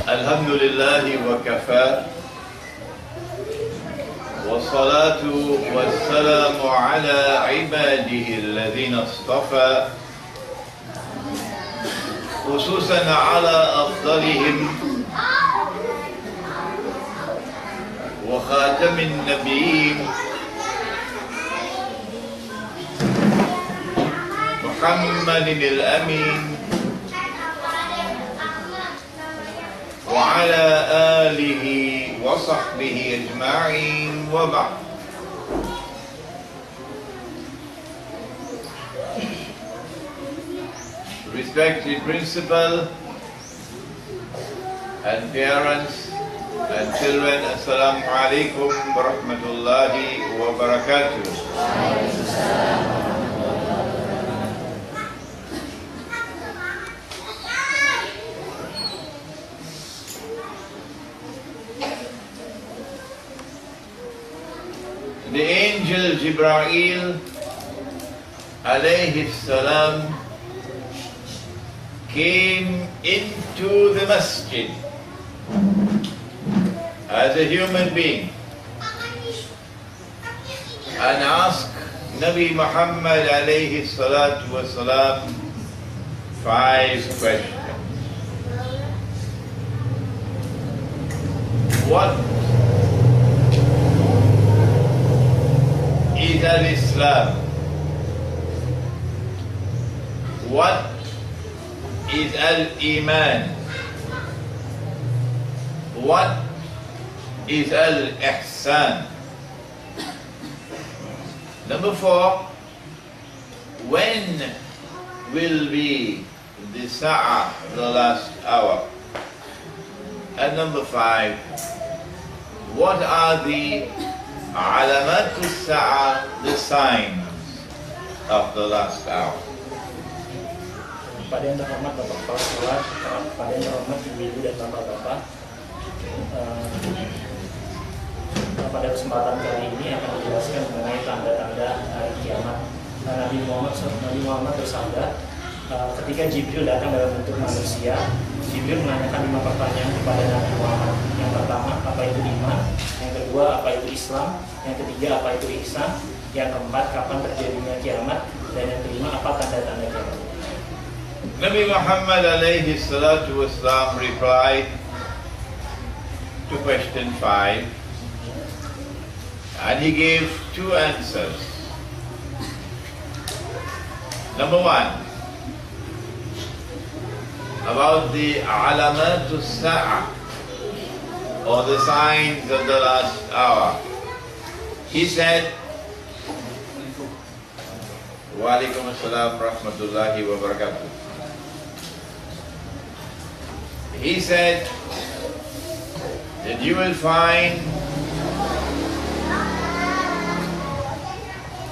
Alhamdulillahi wa kafa, wassalatu wassalamu ala ibadihi alladhina istafa, khususan ala afdalihim wa khatamin nabiyyin Muhammadin al-amin وعلى آله وصحبه أجمعين وبعد. Respected principal and parents and children, Assalamu alaikum wa rahmatullahi wa barakatuh. The angel Jibreel alayhi salam came into the masjid as a human being and asked Nabi Muhammad alayhi salatu wasalam 5 questions. What is al-Islam? What is al-Iman? What is al-Ihsan? Number 4, when will be the Sa'ah, the last hour? And number 5, what are the Alamatul Sa'ah, the signs of the last hour? Pada yang terhormat Bapak Kepala Sekolah, pada yang terhormat Ibu-ibu dan Bapak-bapak, pada kesempatan kali ini akan menjelaskan mengenai tanda-tanda hari kiamat. Nabi Muhammad bersabda, ketika Jibril datang dalam bentuk manusia, Jibril menanyakan 5 pertanyaan kepada Nabi Muhammad. Yang pertama, apa itu iman? Yang kedua, apa itu Islam? Yang ketiga, apa itu ihsan? Yang keempat, kapan terjadinya kiamat? Dan yang kelima, apa tanda-tanda kiamat? Nabi Muhammad alayhi salatu wassalam replied to question 5, and he gave 2 answers. Number 1, about the alamatul sa'ah, or the signs of the last hour. He said, wa alaikum assalam rahmatullahi wa barakatuh. He said that you will find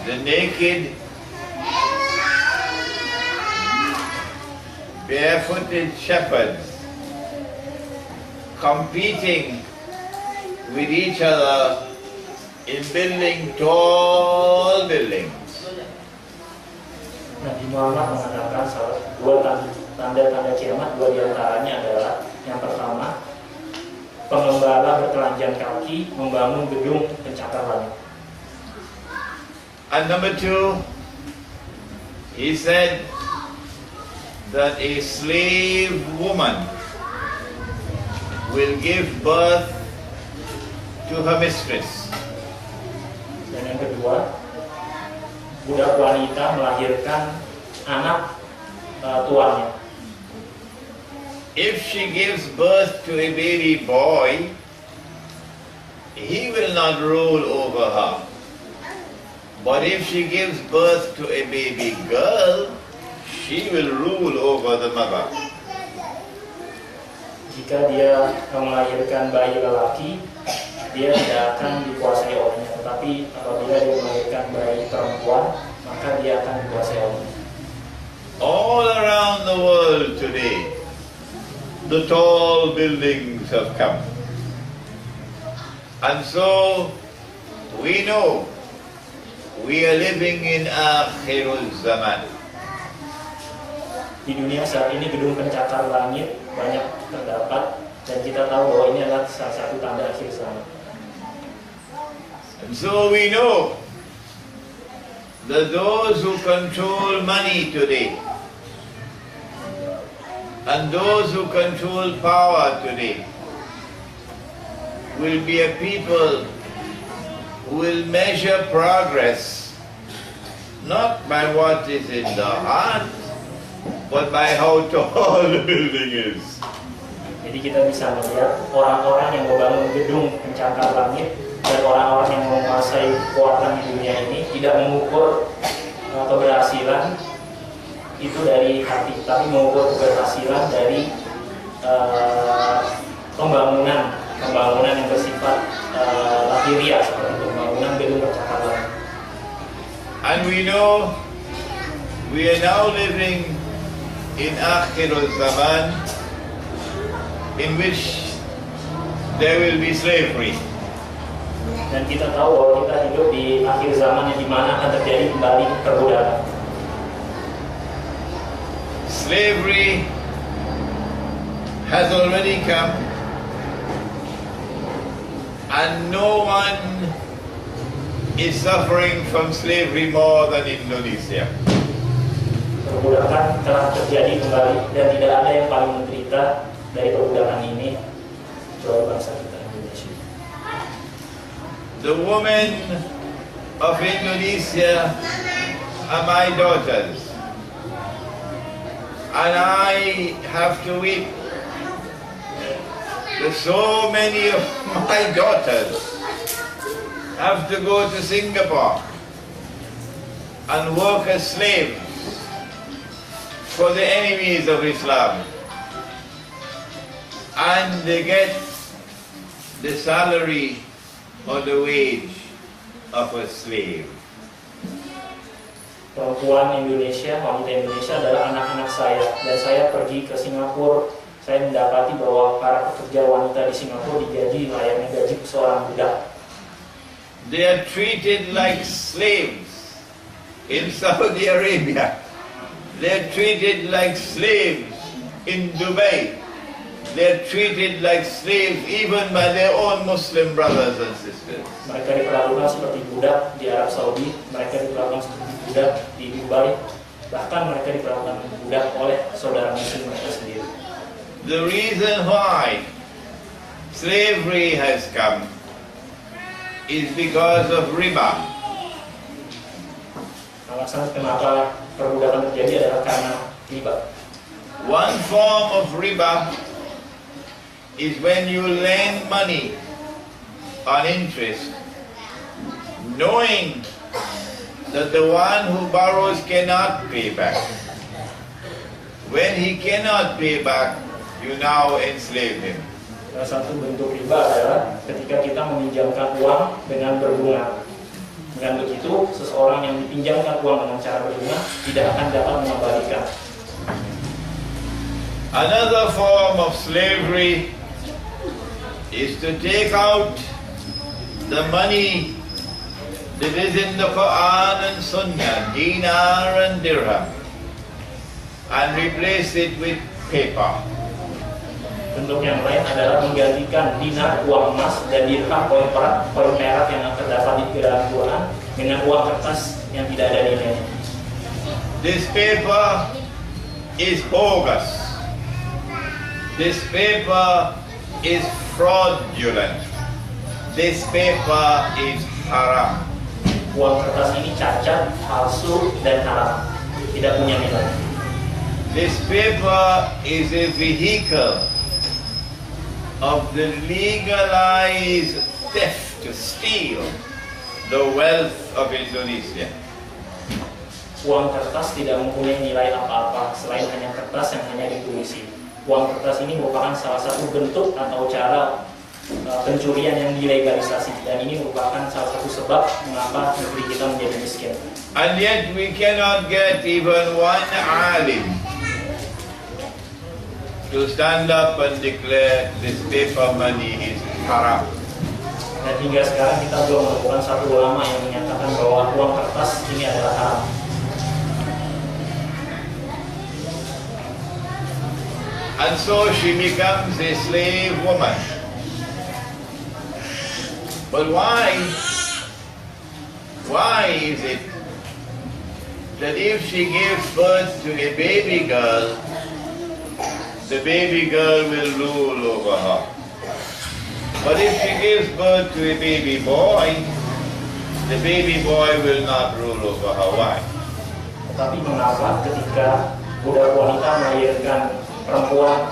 the naked, barefooted shepherds competing with each other in building tall buildings. Nabi Muhammad mengatakan dua tanda-tanda kiamat, 2 diantaranya adalah yang pertama, pengembala bertelanjang kaki membangun gedung pencakar langit. And number 2, he said that a slave woman will give birth to her mistress. Dan yang kedua, budak wanita melahirkan anak tuannya. If she gives birth to a baby boy, he will not rule over her. But if she gives birth to a baby girl, she will rule over the mother. Jika dia melahirkan bayi lelaki, dia tidak akan dikuasai olehnya. Tetapi apabila dia melahirkan bayi perempuan, maka dia akan dikuasai olehnya. All around the world today, the tall buildings have come. And so we know we are living in Akhirul Zaman. Di dunia saat ini gedung pencakar langit banyak terdapat, dan kita tahu bahwa ini adalah salah satu tanda akhir zaman. And so we know that those who control money today and those who control power today will be a people who will measure progress not by what is in the heart, but by how tall the building is. Jadi kita bisa melihat orang-orang yang membangun gedung pencakar langit dan orang-orang yang menguasai kekuatan di dunia ini tidak mengukur keberhasilan itu dari hati, tapi mengukur keberhasilan dari pembangunan yang bersifat lahiriah, seperti pembangunan gedung pencakar langit. And we know we are now living in akhirul zaman, in which there will be slavery. Dan kita tahu bahwa kita hidup di akhir zaman yang dimana akan terjadi kembali perbudakan. Slavery has already come, and no one is suffering from slavery more than Indonesia. Perbudakan telah terjadi kembali, dan tidak ada yang paling menderita dari perbudakan ini kecuali bangsa kita, Indonesia. The women of Indonesia are my daughters, and I have to weep that so many of my daughters have to go to Singapore and work as slaves for the enemies of Islam, and they get the salary or the wage of a slave. Perempuan Indonesia, wanita Indonesia adalah anak-anak saya, dan saya pergi ke Singapura. Saya mendapati bahwa para pekerja wanita di Singapura digaji layaknya gaji seorang budak. They are treated like slaves in Saudi Arabia. They're treated like slaves in Dubai. They're treated like slaves even by their own Muslim brothers and sisters. Mereka diperlakukan seperti budak di Arab Saudi, mereka diperlakukan seperti budak di Dubai, bahkan mereka diperlakukan budak oleh saudara muslim mereka sendiri. The reason why slavery has come is because of riba. Alasan kenapa perbudakan terjadi adalah karena riba. One form of riba is when you lend money on interest, knowing that the one who borrows cannot pay back. When he cannot pay back, you now enslave him. Salah satu bentuk riba adalah ketika kita meminjamkan uang dengan berbunga. Dengan begitu, seseorang yang dipinjamkan uang dengan cara berbunga tidak akan dapat mengembalikan. Another form of slavery is to take out the money that is in the Quran and Sunnah, dinar and dirham, and replace it with paper. Bentuk yang lain adalah menggantikan dinar, uang emas, dan dirham, koin perak yang terdapat di dalam Quran dengan uang kertas yang tidak ada nilainya. This paper is bogus. This paper is fraudulent. This paper is haram. Uang kertas ini cacat, palsu, dan haram, tidak punya nilai. This paper is a vehicle of the legalized theft to steal the wealth of Indonesia. Uang kertas tidak mempunyai nilai apa-apa selain hanya kertas yang hanya ditulisi. Uang kertas ini merupakan salah satu bentuk atau cara pencurian yang dilegalisasi, dan ini merupakan salah satu sebab mengapa negeri kita menjadi miskin. And yet we cannot get even one alim to stand up and declare this paper money is haram. Dan hingga sekarang kita belum menemukan satu ulama yang menyatakan bahwa uang kertas ini adalah haram. And so she becomes a slave woman. But why is it that if she gives birth to a baby girl, the baby girl will rule over her? But if she gives birth to a baby boy, the baby boy will not rule over her. Why? Tetapi mengapa ketika budak wanita melahirkan perempuan,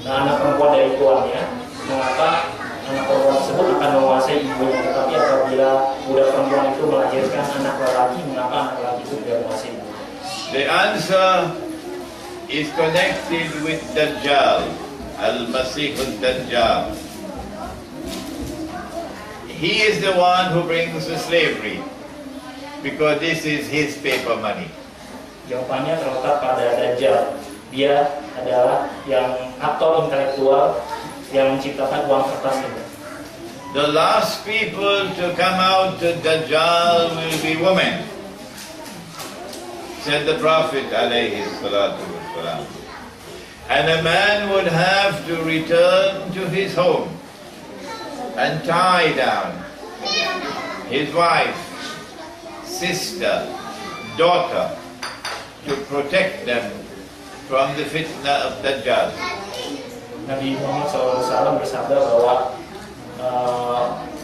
anak perempuan dari tuannya, mengapa anak perempuan tersebut akan menguasai ibunya? Tetapi apabila budak perempuan itu melahirkan anak lelaki, mengapa anak lelaki itu tidak menguasai ibunya? The answer is connected with Dajjal, Al-Masih al-Dajjal. He is the one who brings the slavery, because this is his paper money. Jawabannya terletak pada Dajjal. Dia adalah yang aktor intelektual yang menciptakan uang kertas ini. The last people to come out to Dajjal will be women, said the Prophet alayhi salatu wassalam. And a man would have to return to his home and tie down his wife, sister, daughter, to protect them from the fitna of Dajjal. Nabi Muhammad SAW bersabda bahwa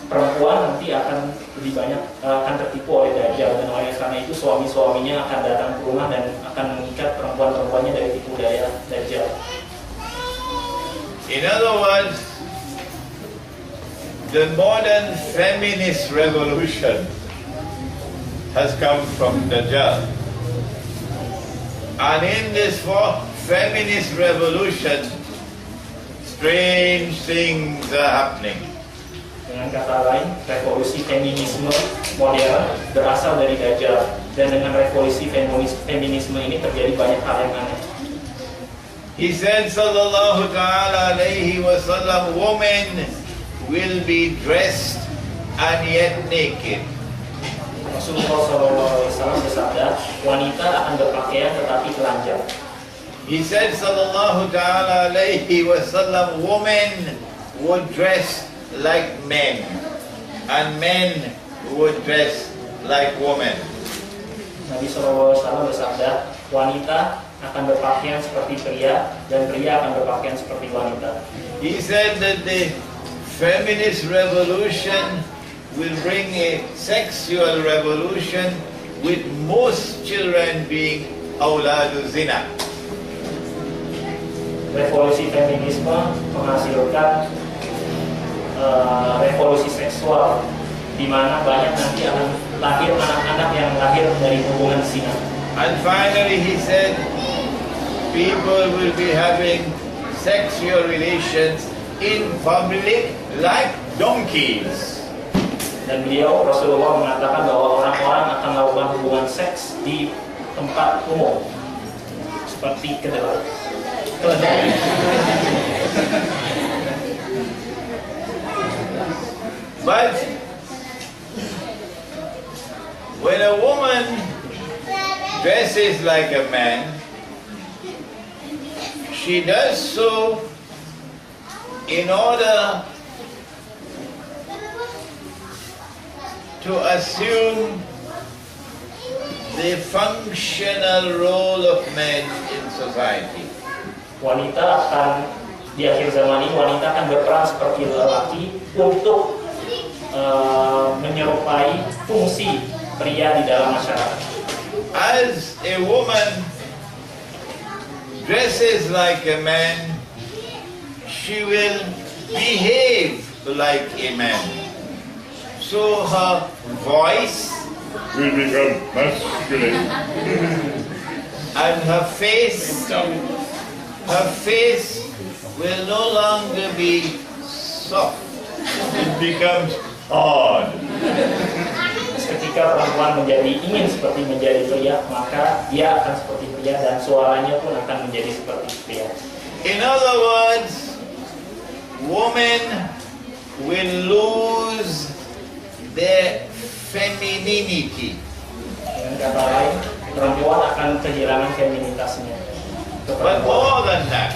perempuan nanti akan lebih banyak akan tertipu oleh Dajjal, dan oleh karena itu suami-suaminya akan datang ke rumah dan akan mengikat perempuan-perempuannya dari tipu daya Dajjal. In other words, the modern feminist revolution has come from Dajjal. And in this feminist revolution, strange things are happening. Dengan kata lain, revolusi feminisme modern berasal dari Dajjal, dan dengan revolusi feminisme ini terjadi banyak hal yang aneh. He said, sallallahu ta'ala alayhi wa sallam, women will be dressed and yet naked. Rasulullah SAW bersabda, wanita akan berpakaian tetapi telanjang. He said, sallallahu ta'ala alayhi wa sallam, women would dress like men, and men would dress like women. Nabi SAW bersabda, wanita akan berpakaian seperti pria, dan pria akan berpakaian seperti wanita. He said that the feminist revolution will bring a sexual revolution, with most children being awladu zina. Revolusi feminisme menghasilkan revolusi seksual, di mana banyak nanti akan lahir anak-anak yang lahir dari hubungan zina. And finally he said, people will be having sexual relations in public like donkeys. Dan beliau, Rasulullah, mengatakan bahwa orang-orang akan melakukan hubungan seks di tempat umum seperti keledai. But when a woman dresses like a man, she does so in order to assume the functional role of men in society. Wanita akan, di akhir zaman ini, wanita akan berperan seperti lelaki untuk menyerupai fungsi pria di dalam masyarakat. As a woman dresses like a man, she will behave like a man. So her voice will become masculine, and her face will no longer be soft. It becomes hard. Ketika perempuan ingin seperti menjadi pria, maka dia akan seperti pria, dan suaranya pun akan menjadi seperti pria. In other words, women will lose their femininity. Dengan kata lain, perempuan akan kehilangan feminitasnya. But more than that,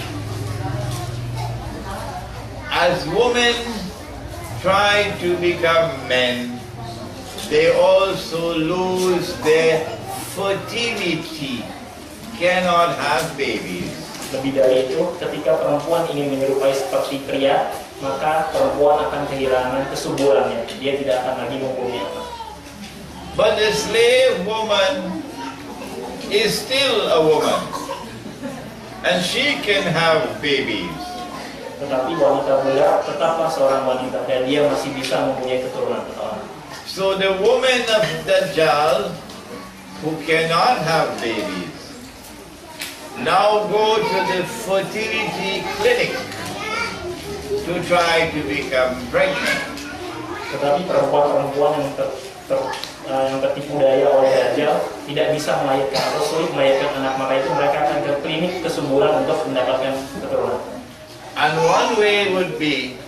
as women try to become men, they also lose their fertility, cannot have babies. Lebih dari itu, ketika perempuan ingin menyerupai seperti pria, maka perempuan akan kehilangan kesuburannya. Dia tidak akan lagi mempunyai anak. But the slave woman is still a woman, and she can have babies. Tetapi wanita budak tetaplah seorang wanita dan dia masih bisa mempunyai keturunan atau anak. So the women of Dajjal who cannot have babies now go to the fertility clinic to try to become pregnant. Tetapi perempuan-perempuan yang tertipu daya oleh Dajjal tidak bisa melahirkan atau sulit melahirkan anak, maka itu mereka akan ke klinik kesuburan untuk mendapatkan keturunan. And one way would be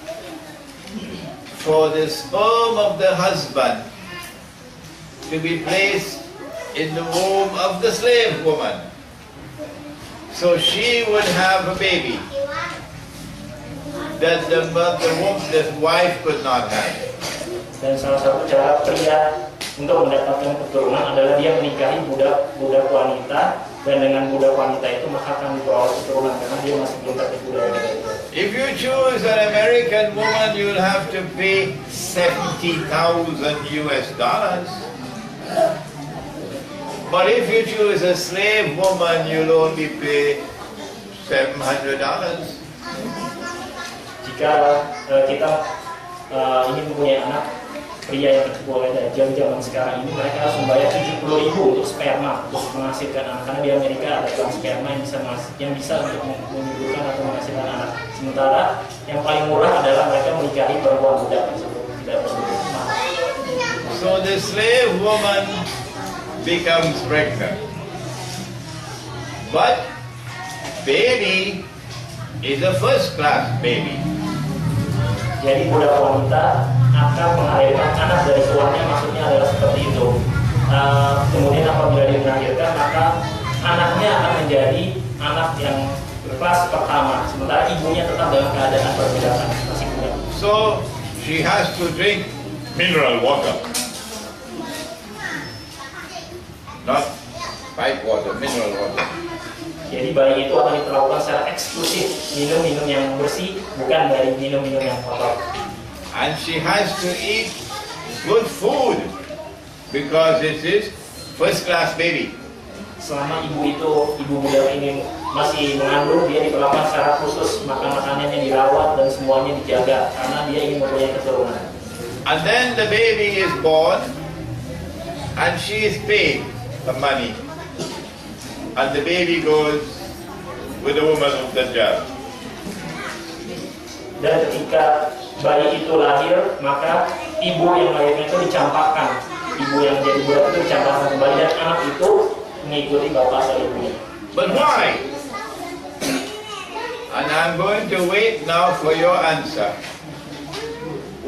for the sperm of the husband to be placed in the womb of the slave woman, so she would have a baby that the wife could not have. Dan salah satu cara pria untuk mendapatkan keturunan adalah dia menikahi budak wanita, dan dengan budak wanita itu maka akan dibawa keturunan karena dia masih belum tertipu daya. If you choose an American woman, you'll have to pay $70,000 US. But if you choose a slave woman, you'll only pay $700. Jika kita ingin mempunyai anak, pria yang tertipu oleh Dajjal zaman sekarang ini, mereka harus membayar 70.000 untuk sperma untuk menghasilkan anak, karena di Amerika ada bank sperma yang bisa untuk menyuburkan atau menghasilkan anak. Sementara yang paling murah adalah mereka menikahi perempuan budak tersebut, tidak perlu mahal. So the slave woman becomes pregnant, but baby is a first class baby. Jadi budak wanita akan melahirkan anak dari tuannya, maksudnya adalah seperti itu. Kemudian apabila dia melahirkan, maka anaknya akan menjadi anak yang kelas pertama, sementara ibunya tetap dalam keadaan perbudakan, masih budak. So she has to drink mineral water, not pipe water, mineral water. Jadi bayi itu akan diperlakukan secara eksklusif, minum-minum yang bersih, bukan dari minum-minum yang kotor. And she has to eat good food because it is first class baby. Selama ibu budak ini masih mengandung, dia diperlakukan secara khusus, makanannya dirawat dan semuanya dijaga karena dia ingin mempunyai keturunan. And then the baby is born and she is paid the money. And the baby goes with the woman of Dajjal. Dan ketika bayi itu lahir, maka ibu yang lahirnya itu dicampakkan. Ibu yang jadi budak itu dicampakkan kembali, dan anak itu mengikuti bapak atau ibunya. But why? And I'm going to wait now for your answer.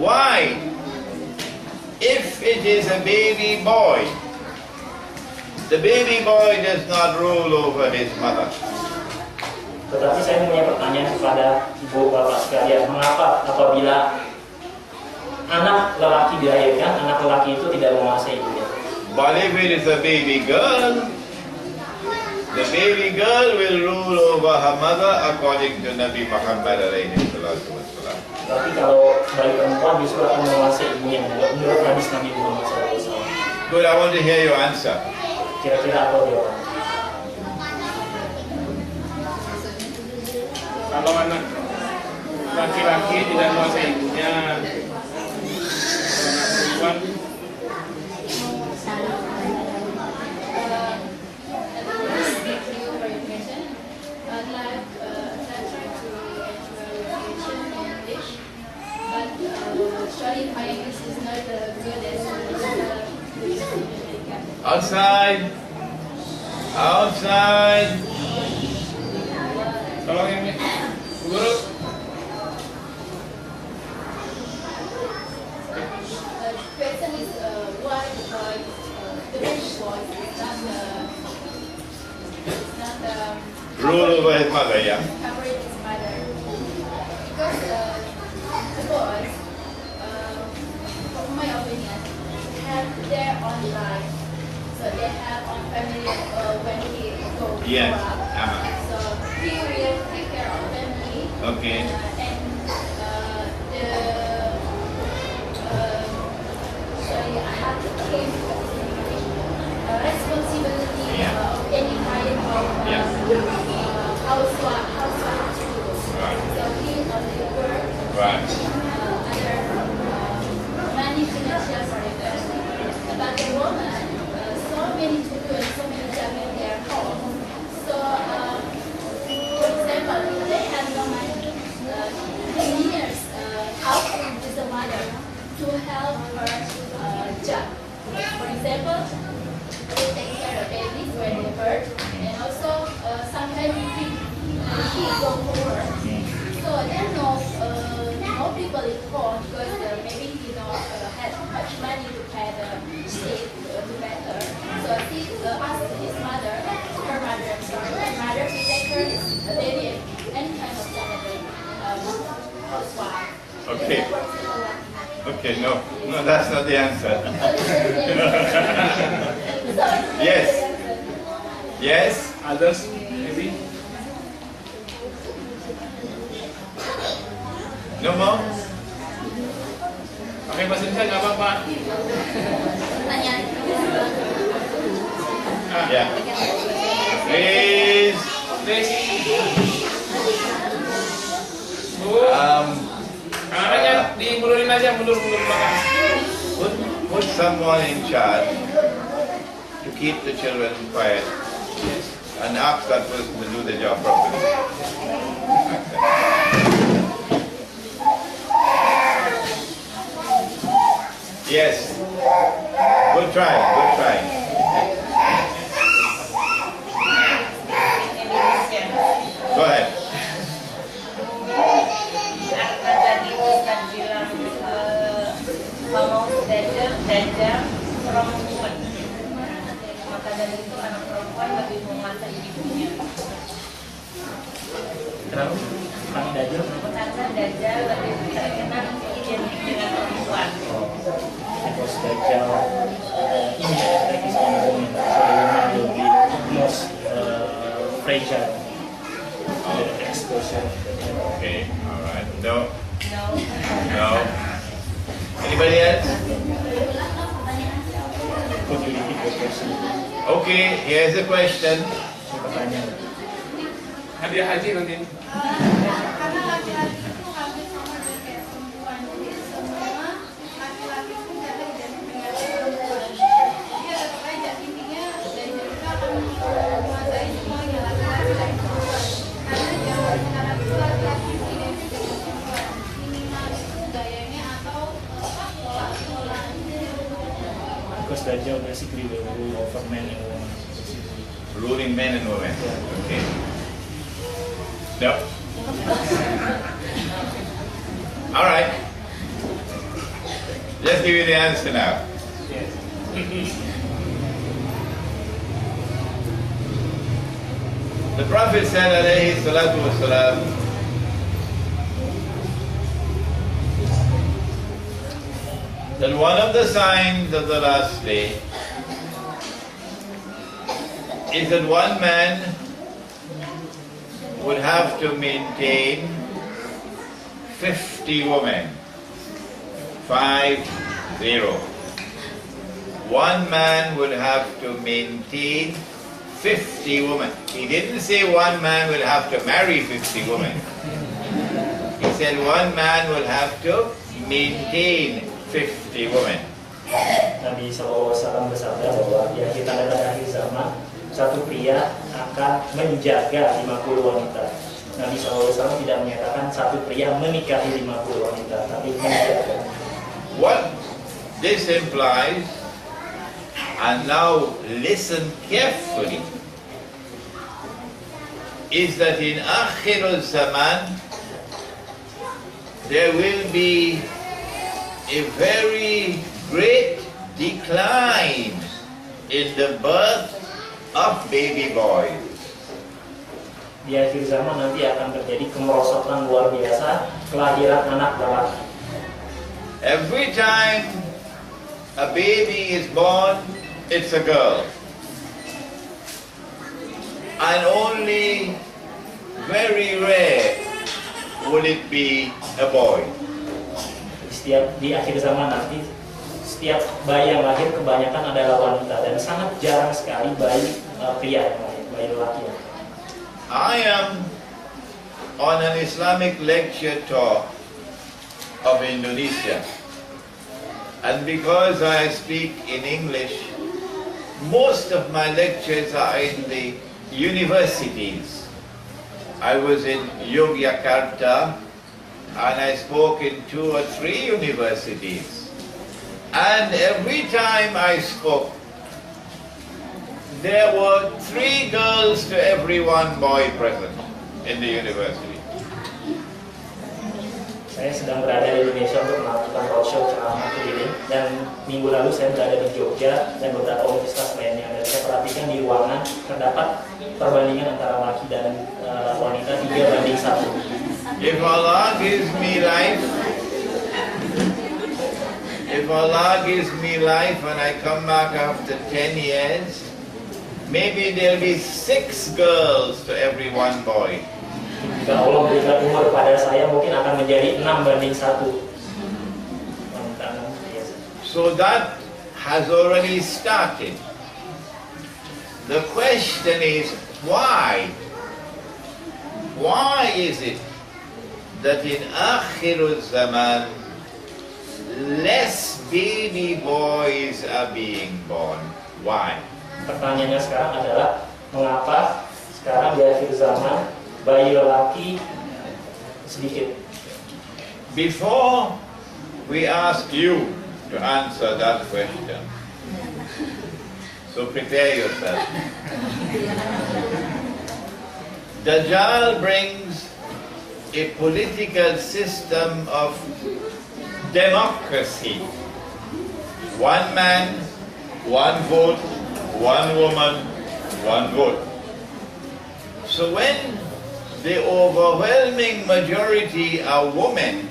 Why? If it is a baby boy, the baby boy does not rule over his mother. Tetapi saya punya pertanyaan kepada ibu bapak sekalian, mengapa apabila anak lelaki dilahirkan, anak lelaki itu tidak menguasai ibunya? But if it is a baby girl, the baby girl will rule over her mother according to Nabi Muhammad alaihi wasallam. Tapi kalau bayi perempuan justru akan menguasai ibunya menurut hadis Nabi Muhammad SAW. Good, I want to hear your answer. Kira-kira apa jawabannya? Kalau anak laki-laki tidak menguasai ibunya, kalau anak perempuan Outside. Outside. tolong ini guru. Question is why the baby boy is not Rule over his mother, yeah. covering his mother, because boys, from my opinion, have their own life. So they have own family when he grow Yes. up. So he will take care of family. Okay. And the sorry, I have to keep responsibility of any kind of housewife to do. Right. So he only work Right. under money financial burden. But the woman, so many to do and so many jobs in their home. So, for example, if they have no money, he needs help with the mother to help her job. For example, they take care of babies when they birth, and also sometimes he go to work. So there are no people at home because maybe he don't have much money to pay the state to better. So he asked his mother, her mother, to take care of his baby and any kind of family housewife. Okay. Okay, no, that's not the answer. Yes. Yes. Others, maybe? No more? Pakai bahasa Indonesia nggak apa-apa. Pertanyaan. Yeah. Please. Please. Kanannya dimundurin aja, mundur belakang. Put someone in charge to keep the children quiet and ask that person to do the job properly. Yes. Good try, good try. Go ahead. Karena tadi Ustaz bilang kalau dajar perempuan, maka dari itu anak perempuan lebih menguasai ibunya. Kenapa? Tentang dajjal? Karena dajar lebih terkenal identik dengan perempuan. Because dajjal ini attack is on women, so the woman will be most fragile. The exposure. Okay, all right. No, No. no. Anybody else? Could you repeat the question? Okay, here's the question. Pertanyaan. Hadiah haji nanti. Karena laki-laki itu hampir sama dengan kayak perempuan, jadi semua laki-laki pun kadang identik dengan perempuan. Jadi ada aja intinya dan juga akan menguasai semuanya laki-laki dan perempuan. Karena zaman sekarang itu laki-laki identik dengan perempuan. Minimal itu gayanya atau pola. Because dajjal basically will rule over men and women. Ruling men and women. Okay. No. All right. Let's give you the answer now. Yes. The Prophet said, alayhi salatu wasalam, that one of the signs of the last day is that one man would have to maintain 50 women. 50. One man would have to maintain 50 women. He didn't say one man will have to marry 50 women. He said one man will have to maintain 50 women. Nabi SAW bersabda bahwa di akhir tanda-tanda akhir zaman satu pria akan menjaga 50 wanita. Nabi SAW tidak menyatakan satu pria menikahi 50 wanita, tapi menjaga. What this implies, and now listen carefully, is that in Akhirul Zaman there will be a very great decline in the birth of baby boys. Di akhir zaman nanti akan terjadi kemerosotan luar biasa kelahiran anak lelaki. Every time a baby is born, it's a girl. And only very rare would it be a boy. Di akhir zaman nanti, setiap bayi yang lahir kebanyakan adalah wanita dan sangat jarang sekali bayi pria yang lahir, bayi lelaki. I am on an Islamic lecture tour of Indonesia, and because I speak in English, most of my lectures are in the universities. I was in Yogyakarta and I spoke in 2 or 3 universities, and every time I spoke there were 3 girls to every 1 boy present in the university. Saya sedang berada di Indonesia untuk melakukan roadshow ceramah keliling, dan minggu lalu saya berada di Jogja dan beberapa universitas lainnya, dan saya perhatikan di ruangan terdapat perbandingan antara laki dan wanita 3:1. If Allah gives me life, and I come back after 10 years, maybe there'll be 6 girls to every 1 boy. Jika Allah berikan umur pada saya, mungkin akan menjadi 6:1. So that has already started. The question is, why? Why is it that in Akhirul Zaman less baby boys are being born? Why? Pertanyaannya sekarang adalah, mengapa sekarang di akhir zaman bayi lelaki sedikit? Before we ask you to answer that question, so prepare yourself. Dajjal brings a political system of democracy. 1 man, 1 vote, 1 woman, 1 vote. So when the overwhelming majority are women,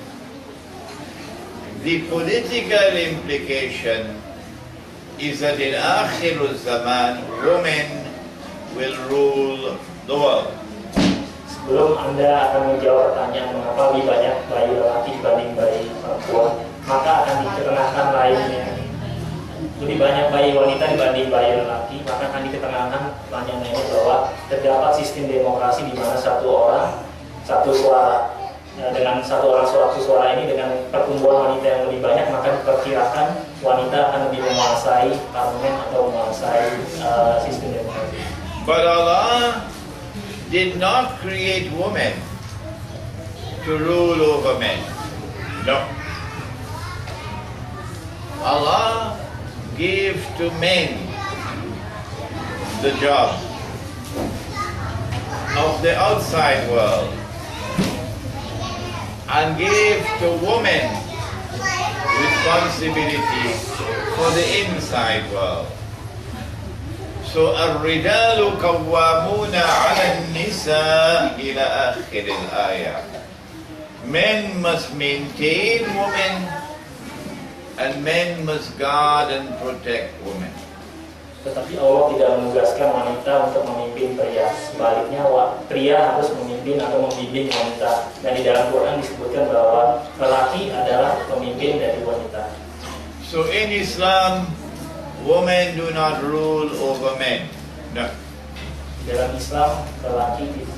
the political implication is that in Akhirul Zaman, women will rule the world. Sebelum Anda akan menjawab pertanyaan mengapa lebih banyak bayi lelaki dibanding bayi perempuan, maka akan dikenakan lainnya. Lebih banyak bayi wanita dibanding bayi lelaki, maka akan dikenakan pertanyaan lainnya bahwa terdapat sistem demokrasi di mana 1 orang 1 suara. Dengan 1 orang satu suara ini, dengan pertumbuhan wanita yang lebih banyak, maka diperkirakan wanita akan lebih menguasai parlemen atau menguasai sistem demokrasi. But Allah did not create women to rule over men. No. Allah gave to men the job of the outside world and gave to women responsibility for the inside world. So الرجال قوامون على النساء إلى آخر الآية. Men must maintain women, and men must guard and protect women. Tetapi Allah tidak menugaskan wanita untuk memimpin pria. Sebaliknya, pria harus memimpin atau membimbing wanita. Dan di dalam Quran disebutkan bahwa lelaki adalah pemimpin dari wanita. So in Islam, women do not rule over men. No. Dalam Islam,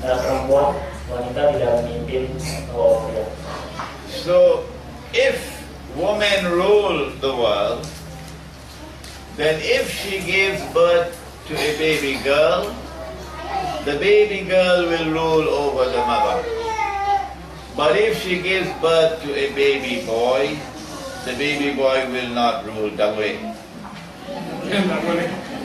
perempuan, wanita tidak memimpin pria. So if women rule the world, then if she gives birth to a baby girl, the baby girl will rule over the mother. But if she gives birth to a baby boy, the baby boy will not rule the way.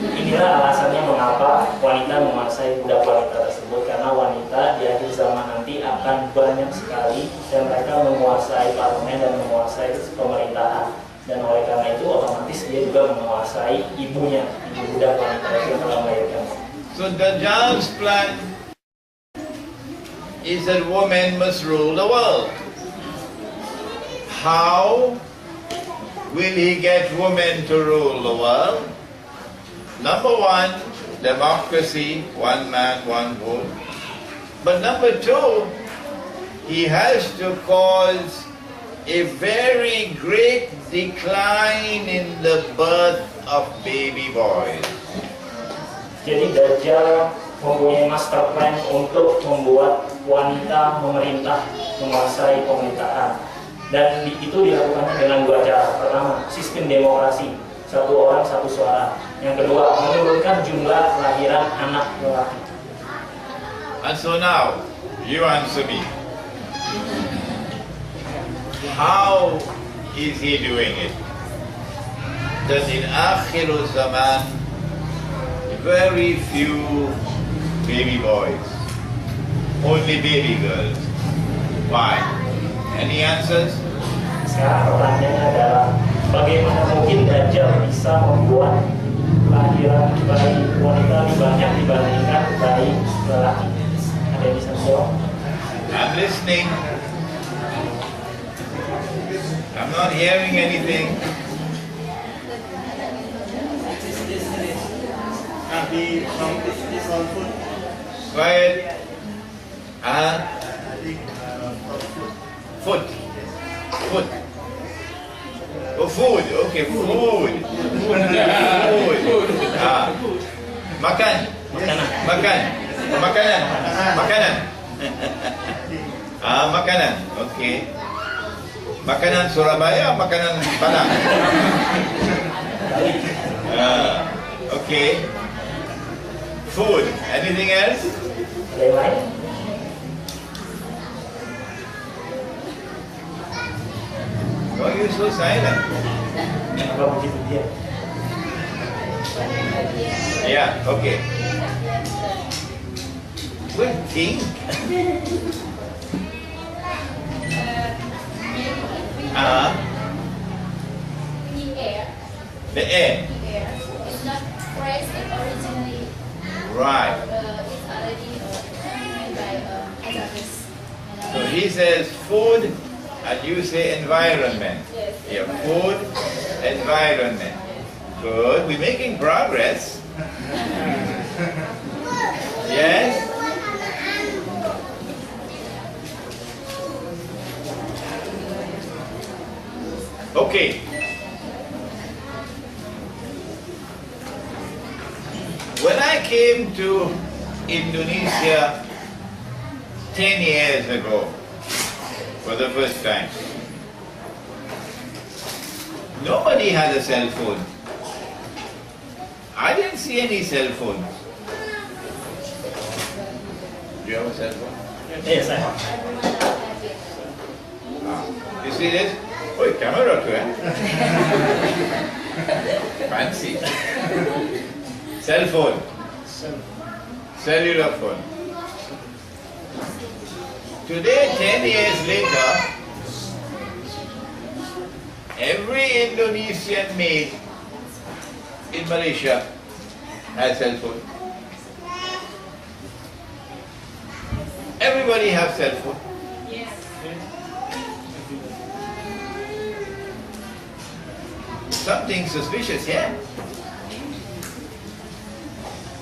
Inilah alasannya mengapa wanita menguasai budak wanita tersebut, karena wanita di akhir zaman nanti akan banyak sekali dan mereka menguasai parlemen dan menguasai pemerintahan, dan oleh karena itu otomatis dia juga menguasai ibunya, ibu budak wanita yang telah melahirkan. So Dajjal's plan is that women must rule the world. How? will he get women to rule the world? Number one, democracy, one man, one vote. But number two, he has to cause a very great decline in the birth of baby boys. Jadi Dajjal mempunyai master plan untuk membuat wanita memerintah, menguasai pemerintahan. Dan itu dilakukan dengan dua cara. Pertama, sistem demokrasi, satu orang satu suara. Yang kedua, menurunkan jumlah kelahiran anak lelaki. And so now, you answer me. How is he doing it? That in Akhir Zaman, very few baby boys, only baby girls. Why? Any answers? Sekarang pertanyaannya adalah bagaimana mungkin Dajjal bisa membuat kelahiran bayi wanita lebih banyak dibandingkan bayi lelaki? Ada yang bisa jawab? I'm listening. I'm not hearing anything. Quiet. Food. Food. Oh, food. Okay, food. Food. Makan. Makan. Makanan. Makanan. Makanan. Okay. Makanan Surabaya, makanan Padang. Okay. Food. Anything else? Why are you so silent? Yeah, okay. Well, think. The air. The air. The air. It's not fresh originally. Right. It's already made by others. So he says food, and you say environment. Yes. Yeah, food, environment. Good. We're making progress. Yes. Okay. When I came to Indonesia 10 years ago for the first time, nobody had a cell phone. I didn't see any cell phones. Do you have a cell phone? Yes, I have. You see this? Oh, camera too, eh? Fancy. Cell phone. Cellular phone. Today, 10 years later, every Indonesian maid in Malaysia has cell phone. Everybody has cell phone. Yes. Something suspicious, yeah?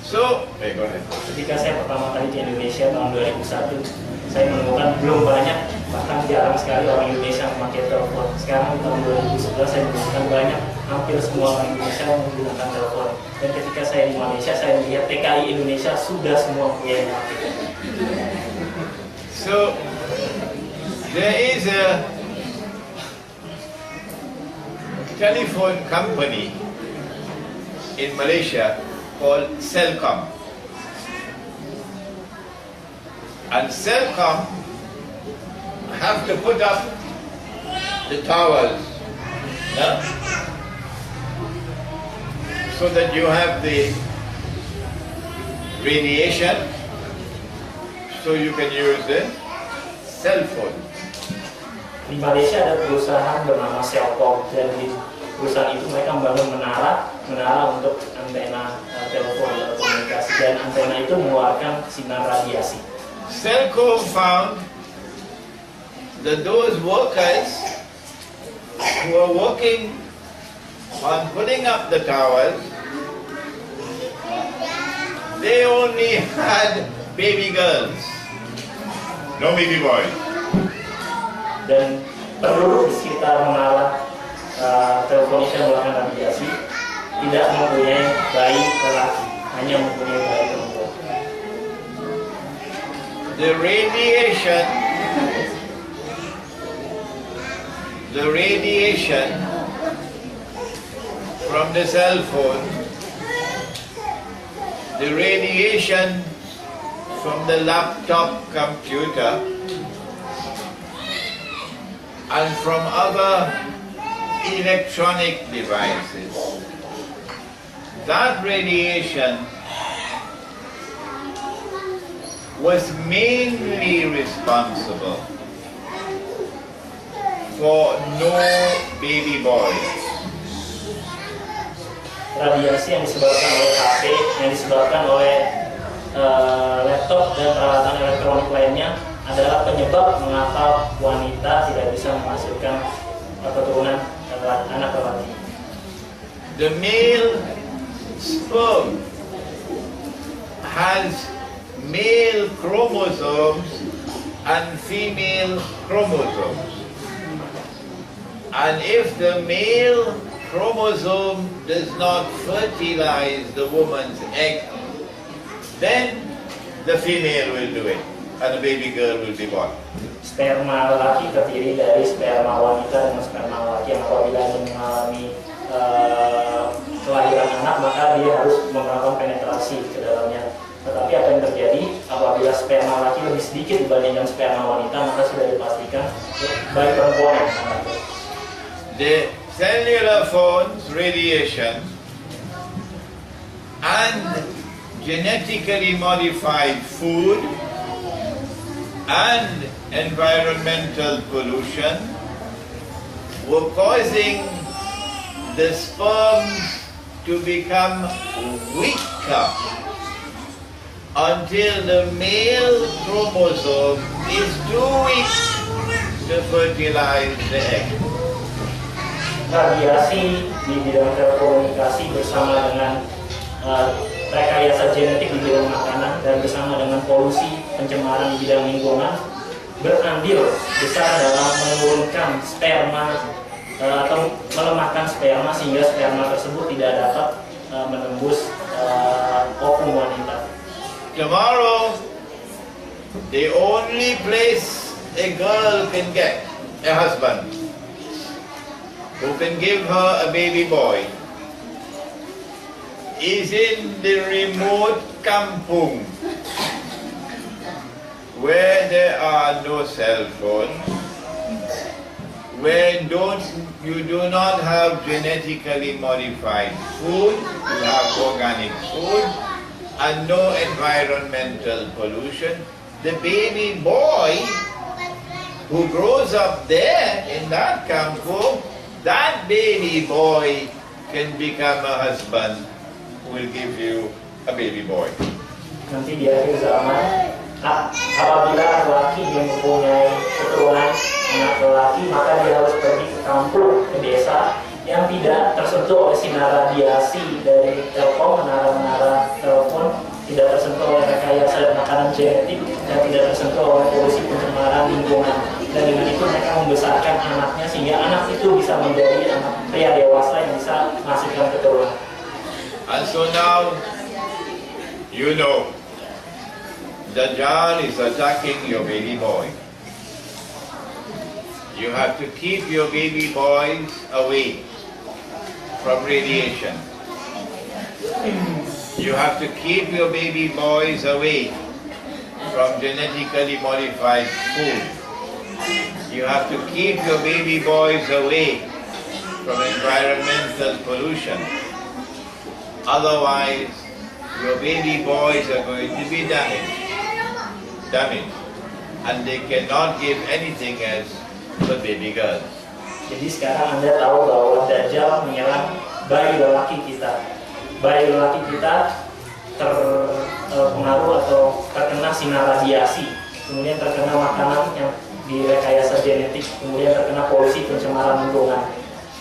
So, hey, go ahead. Ketika saya pertama kali di Indonesia tahun 2001, saya menemukan belum banyak, bahkan jarang sekali orang Indonesia memakai telepon. Sekarang tahun 2011 saya menemukan banyak, hampir semua orang Indonesia menggunakan telepon. Dan ketika saya di Malaysia, saya melihat TKI Indonesia sudah semua punya yang memakai. So, there is a telephone company in Malaysia called Celcom. And Celcom have to put up the towers, no? So that you have the radiation, so you can use the cell phone. Di Malaysia ada perusahaan bernama Celcom, dan di perusahaan itu mereka membangun menara untuk antena telepon atau komunikasi, dan antena itu mengeluarkan sinar radiasi. Celcom found that those workers who are working on putting up the towers, they only had baby girls, no baby boys. Dan penduduk di sekitar menara Teleponika melakukan radiasi tidak mempunyai bayi lelaki, hanya mempunyai bayi perempuan. The radiation from the cell phone, the radiation from the laptop computer, and from other electronic devices, that radiation was mainly responsible for no baby boys. Radiasi yang disebabkan oleh HP, yang disebabkan oleh laptop dan peralatan elektronik lainnya adalah penyebab mengapa wanita tidak bisa menghasilkan keturunan anak lelaki. The male sperm has male chromosomes and female chromosomes. And if the male chromosome does not fertilize the woman's egg, then the female will do it and a baby girl will be born. Sperma lelaki terdiri dari sperma wanita dan sperma lelaki yang apabila mengalami kelahiran anak maka dia harus melakukan penetrasi ke dalamnya. Tetapi apa yang terjadi apabila sperma lelaki lebih sedikit dibandingkan sperma wanita maka sudah dipastikan bayi perempuan yang akan lahir. The cellular phone's radiation and genetically modified food and environmental pollution were causing the sperms to become weaker until the male chromosome is too weak to fertilize the egg. Radiasi di bidang telekomunikasi bersama dengan rekayasa genetik di bidang makanan dan bersama dengan polusi pencemaran di bidang lingkungan berandil besar dalam menurunkan sperma atau melemahkan sperma sehingga sperma tersebut tidak dapat menembus ovum wanita. Tomorrow, the only place a girl can get a husband who can give her a baby boy is in the remote kampung where there are no cell phones, where you do not have genetically modified food, you have organic food, and no environmental pollution. The baby boy who grows up there in that kampung, that baby boy can become a husband who will give you a baby boy. Nanti di akhir zaman apabila laki yang mempunyai keturunan anak lelaki maka dia harus pergi ke kampung, ke desa yang tidak tersentuh oleh sinar radiasi dari telepon, menara-menara telepon, tidak tersentuh oleh rekayasa makanan genetik dan tidak tersentuh oleh polusi pencemaran lingkungan. Dan dengan itu mereka membesarkan anaknya sehingga anak itu bisa menjadi anak pria dewasa yang bisa menghasilkan keturunan. And so now, you know, Dajjal is attacking your baby boy. You have to keep your baby boys away from radiation. You have to keep your baby boys away from genetically modified food. You have to keep your baby boys away from environmental pollution. Otherwise, your baby boys are going to be damaged, and they cannot give anything else but baby girls. Jadi sekarang Anda tahu bahwa Dajjal menyerang bayi lelaki kita. Bayi lelaki kita terpengaruh atau terkena sinar radiasi, kemudian terkena makanan yang direkayasa genetik, kemudian terkena polusi pencemaran lingkungan.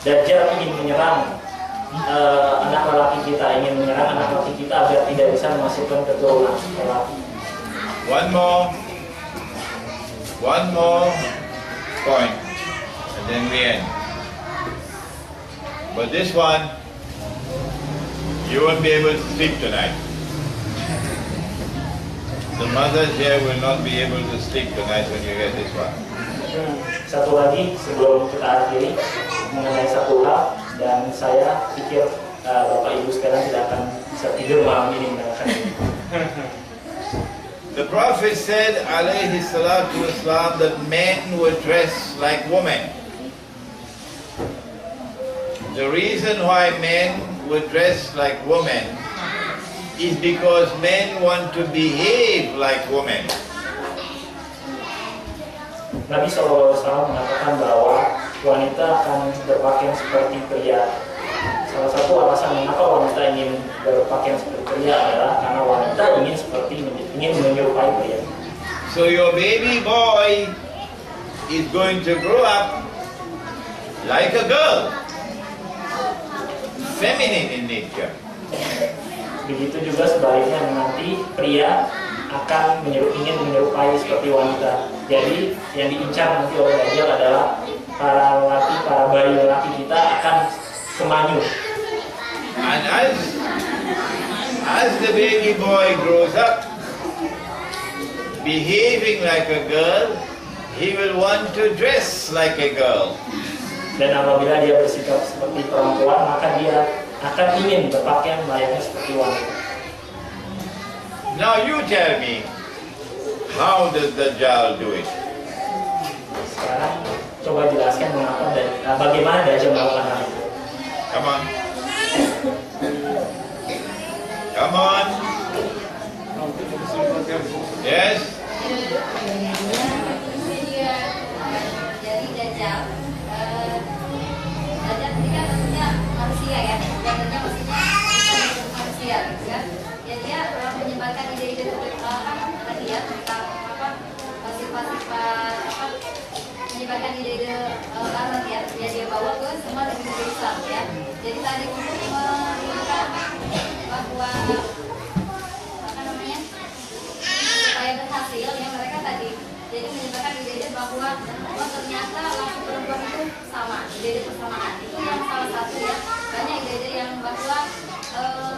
Dajjal ingin menyerang anak lelaki kita, ingin menyerang anak lelaki kita agar tidak bisa memasukkan keturunan lelaki. One more point, and then we end. But this one, you won't be able to sleep tonight. The mothers here will not be able to sleep tonight when you get this one. Satu lagi sebelum kita akhiri mengenai satu hal, dan saya pikir Bapak Ibu sekalian tidak akan bisa tidur malam ini mendengarkan ini. The Prophet said, alayhi salatu wasalam, that men would dress like women. The reason why men would dress like women is because men want to behave like women. Nabi SAW mengatakan bahwa wanita akan berpakaian seperti pria. Salah satu alasan mengapa wanita ingin berpakaian seperti pria adalah karena wanita ingin menyerupai pria. So your baby boy is going to grow up like a girl, feminine in nature. Begitu juga sebaliknya, nanti pria akan ingin menyerupai seperti wanita. Jadi yang diincar nanti oleh Dajjal adalah para bayi lelaki kita akan semanyu. And as the baby boy grows up, behaving like a girl, he will want to dress like a girl. Dan apabila dia bersikap seperti perempuan, maka dia akan ingin berpakaian layaknya seperti wanita. Now you tell me, how does Dajjal do it? Sekarang coba jelaskan bagaimana Dajjal melakukan hal itu. Come on. Come on. Yes? Jadi Dajjal ini kan maksudnya manusia ya, Dajjalnya maksudnya manusia gitu kan. Ya dia menyebarkan ide-ide tadi ya tentang sifat-sifat menyebarkan ide-ide barat ya, dia bawa ke semua negeri Islam ya. Jadi tadi untuk menunjukkan bahwa supaya berhasil ya mereka tadi jadi menyebarkan ide-ide bahwa ternyata laki perempuan itu sama, ide-ide persamaan itu yang salah satu ya. Banyak ide-ide yang bahwa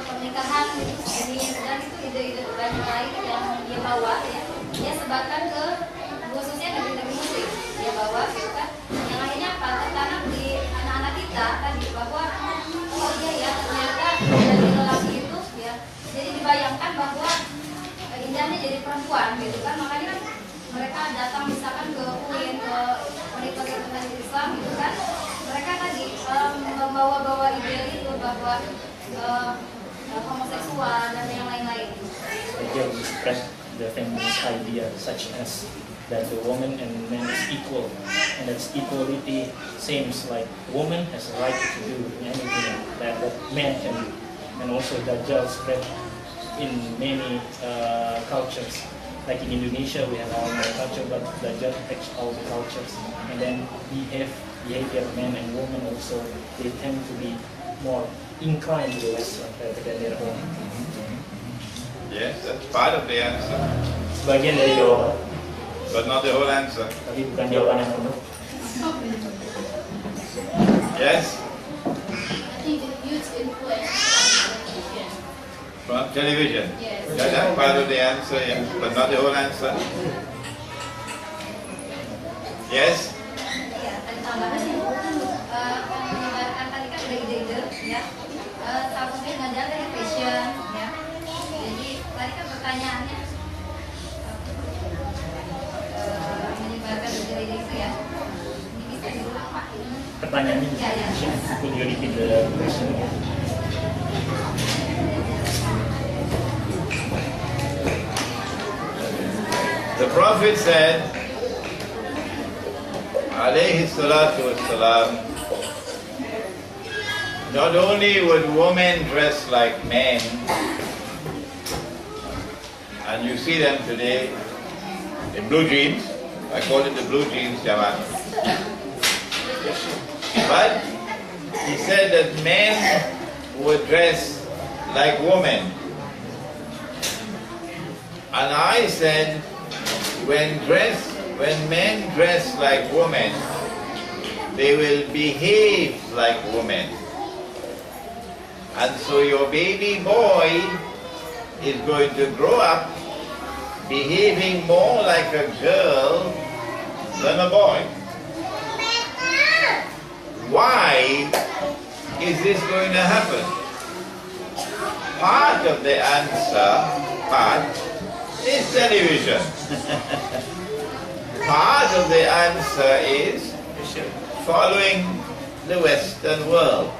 pernikahan itu segini dan itu ide-ide banyak lain yang dia bawa ya, dia sebarkan ke khususnya negeri-negeri muslim dia bawa gitu kan, yang akhirnya apa tertanam di anak-anak kita tadi bahwa oh iya ya ternyata dari lelaki itu ya, jadi dibayangkan bahwa indahnya jadi perempuan gitu kan, makanya kan mereka datang misalkan ke UIN, ke universitas Islam gitu kan, mereka tadi membawa-bawa ide itu bahwa homoseksual dan yang lain-lain. Dajjal spread the feminist idea such as that the woman and man is equal, and that equality seems like woman has a right to do anything that man can do, and also Dajjal spread in many cultures. Like in Indonesia, we have our own culture, but Dajjal takes all the cultures, and then behavior men and women also, they tend to be more inclined to the Western rather than their own. Yes, that's part of the answer, Sebagian dari jawaban, but not the whole answer. tapi bukan jawaban yang penuh. Yes? I think the huge influence From television. Yes. Yeah, that's part of the answer, yeah, but not the whole answer. Yes? Ya, tadi tambahannya menyebarkan tadi kan ada ide-ide ya, salah satunya ngajar dari fashion ya. Jadi tadi kan pertanyaannya menyebarkan ide-ide itu ya. Ini bisa diulang Pak? Pertanyaannya Ya, ya. could you repeat the question again? The Prophet said, alayhi salatu wassalam, not only would women dress like men, and you see them today in blue jeans, I call it the blue jeans Jaman. But he said that men would dress like women. And I said, when men dress like women, they will behave like women. And so your baby boy is going to grow up behaving more like a girl than a boy. Why is this going to happen? Part of the answer, is television. Part of the answer is following the Western world.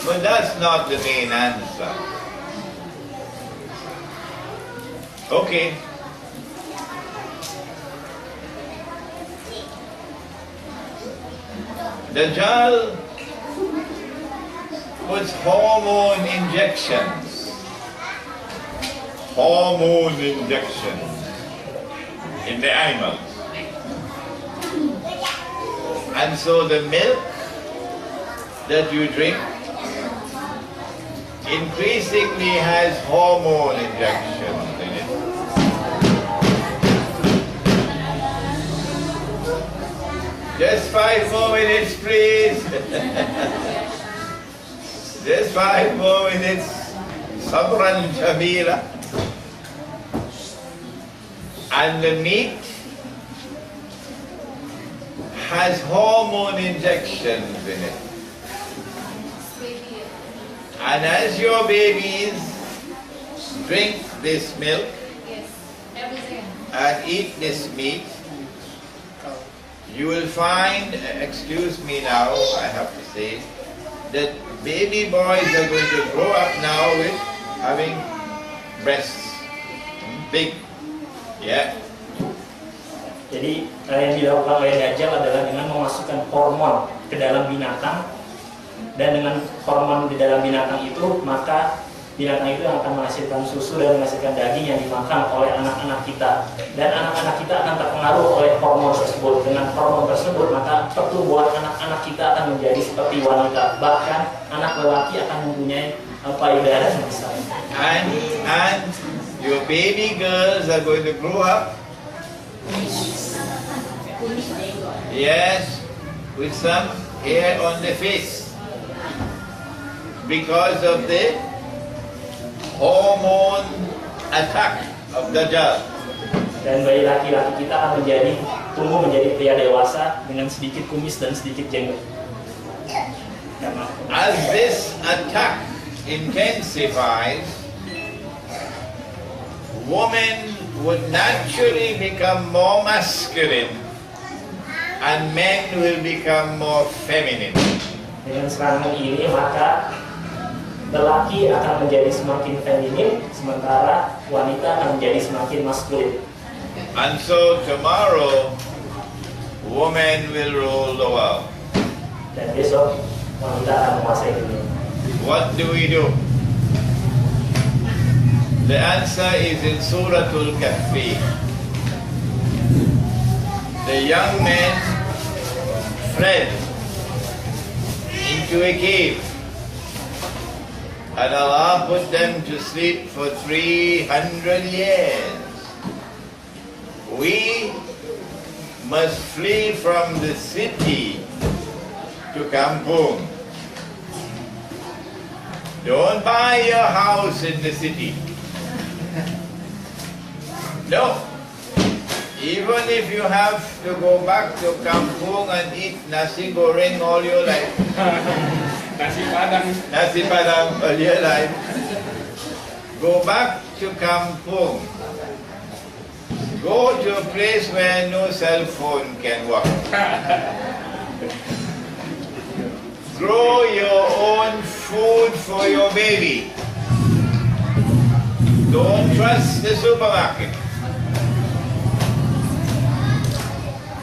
But that's not the main answer. Okay. Dajjal puts hormone injections in the animals. And so the milk that you drink increasingly has hormone injections in it. Just 5 more minutes, please. Just 5 more minutes. Sabran Jamila. And the meat has hormone injections in it. And as your babies drink this milk and eat this meat, you will find, excuse me now, I have to say, that baby boys are going to grow up now with having breasts, big, yeah. Jadi yang dilakukan oleh Dajjal adalah dengan memasukkan hormon ke dalam binatang, dan dengan hormon di dalam binatang itu, maka binatang itu akan menghasilkan susu dan menghasilkan daging yang dimakan oleh anak-anak kita, dan anak-anak kita akan terpengaruh oleh hormon tersebut. Dengan hormon tersebut, maka pertumbuhan anak-anak kita akan menjadi seperti wanita, bahkan anak lelaki akan mempunyai payudara yang besar. And your baby girls are going to grow up, yes, with some hair on the face because of the hormone attack of Dajjal. Dan bayi laki-laki kita akan tumbuh menjadi pria dewasa dengan sedikit kumis dan sedikit jenggot. As this attack intensifies, women would naturally become more masculine and men will become more feminine. Dengan serangan ini, maka lelaki akan menjadi semakin feminin, sementara wanita akan menjadi semakin maskulin. And so tomorrow, women will rule the world. Dan besok, wanita akan menguasai dunia. What do we do? The answer is in Suratul Kahfi. The young men fled into a cave, and Allah put them to sleep for 300 years. We must flee from the city to kampung. Don't buy your house in the city. No. Even if you have to go back to kampung and eat nasi goreng all your life. Nasi padang all your life. Go back to kampung. Go to a place where no cell phone can work. Grow your own food for your baby. Don't trust the supermarket.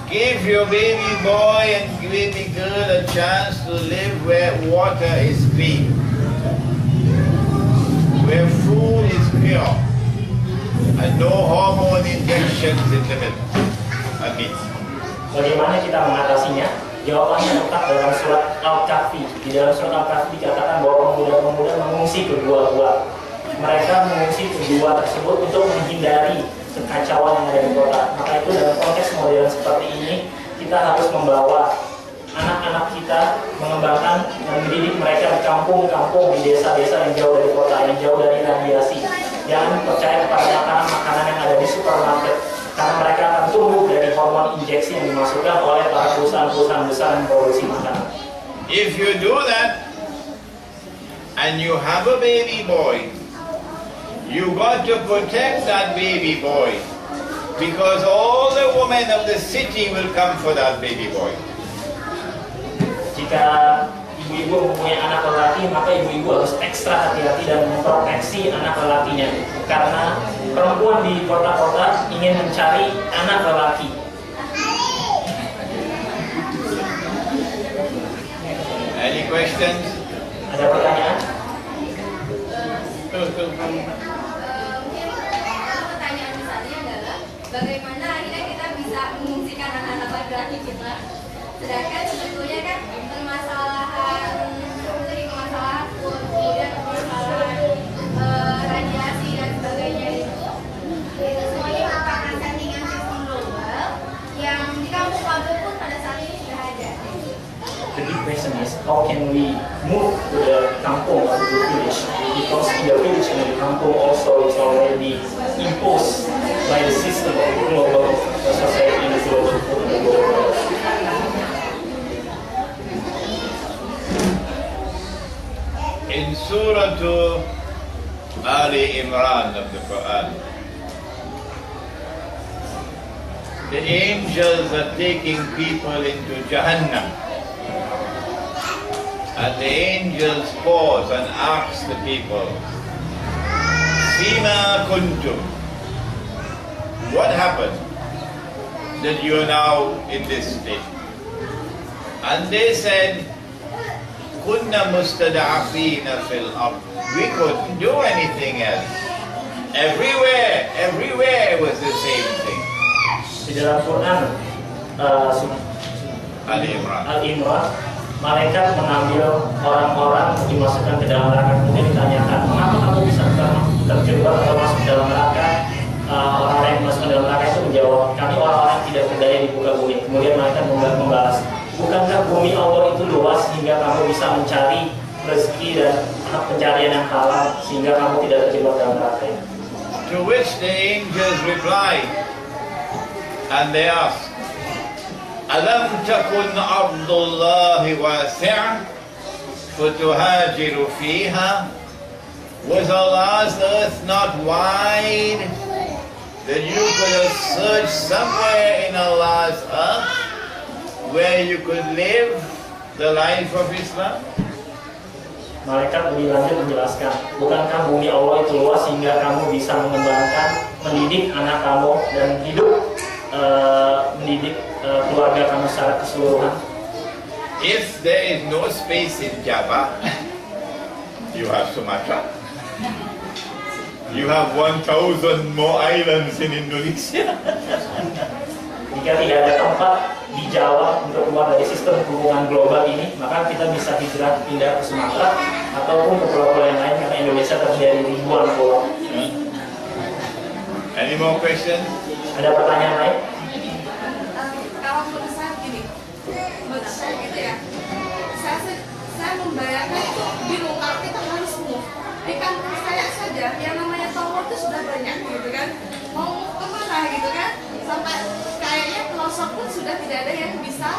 Give your baby boy and baby girl a chance to live where water is clean, where food is pure, and no hormone injections in the milk and meat. Bagaimana kita mengatasinya? Jawabannya terletak dalam surat Al-Kahfi. Di dalam surat Al-Kahfi dikatakan bahwa pemuda-pemuda mengungsi ke gua-gua. Mereka mengungsi ke gua tersebut untuk menghindari kekacauan yang ada di kota. Maka itu dalam konteks modern seperti ini, kita harus membawa anak-anak kita, mengembangkan dan mendidik mereka di kampung-kampung, di desa-desa yang jauh dari kota, yang jauh dari radiasi. Jangan percaya kepada makanan yang ada di supermarket, karena mereka akan tumbuh dari hormon injeksi yang dimasukkan oleh para perusahaan-perusahaan besar yang produksi makanan. If you do that and you have a baby boy, you got to protect that baby boy, because all the women of the city will come for that baby boy. Jika ibu-ibu mempunyai anak lelaki, maka ibu-ibu harus ekstra hati-hati dan memproteksi anak lelakinya, karena perempuan di kota-kota ingin mencari anak lelaki. Any questions? Ada pertanyaan? Pertanyaan misalnya adalah bagaimana akhirnya kita bisa mengungsikan anak-anak laki-laki kita, sedangkan sebetulnya kan permasalahan kemudian permasalahan radiasi dan sebagainya itu semuanya merupakan settingan sistem global yang di kampung pabrik pun pada saat ini sudah ada. The big question is, how can we move to the kampung or to the village? Because in the village and the kampung also is already imposed by the system of the global society and the global food and the global. In Surah Ali Imran of the Quran, the angels are taking people into Jahannam. And the angels pause and ask the people, Fima kuntum? What happened that you are now in this state? And they said, Kunna mustada'afina fil ard. We couldn't do anything else. Everywhere was the same thing. Di dalam Quran Al-Imran, malaikat mengambil orang-orang dimasukkan ke dalam neraka, kemudian ditanyakan, mengapa kamu bisa terjebak atau masuk ke dalam neraka? Orang-orang yang masuk ke dalam neraka itu menjawab, kami orang-orang yang tidak berdaya di muka bumi. Kemudian malaikat membalas, bukankah bumi Allah itu luas sehingga kamu bisa mencari rezeki dan pencarian yang halal sehingga kamu tidak terjebak dalam neraka? To which the angels replied, and they asked, Alam takun ardullahi wasi'ah fatuhajiru fiha? Was Allah's earth not wide that you could have searched somewhere in Allah's earth where you could live the life of Islam? Malaikat lebih lanjut menjelaskan, bukankah bumi Allah itu luas sehingga kamu bisa mengembangkan, mendidik anak kamu dan hidup mendidik keluarga kamu secara keseluruhan? If there is no space in Java, you have Sumatra. You have 1,000 more islands in Indonesia. Jika tidak ada tempat di Jawa untuk keluar dari sistem hubungan global ini, maka kita bisa hijrah pindah ke Sumatera ataupun ke pulau-pulau yang lain, karena Indonesia terdiri dari ribuan pulau. Any more questions? Ada pertanyaan lain? Kalau menurut saya gini, menurut saya gitu ya, saya membayangkan itu bingung kalau kita harus move. Di kampung saya saja yang namanya tower itu sudah banyak gitu kan, mau kemana gitu kan, sampai kayaknya pelosok pun sudah tidak ada yang bisa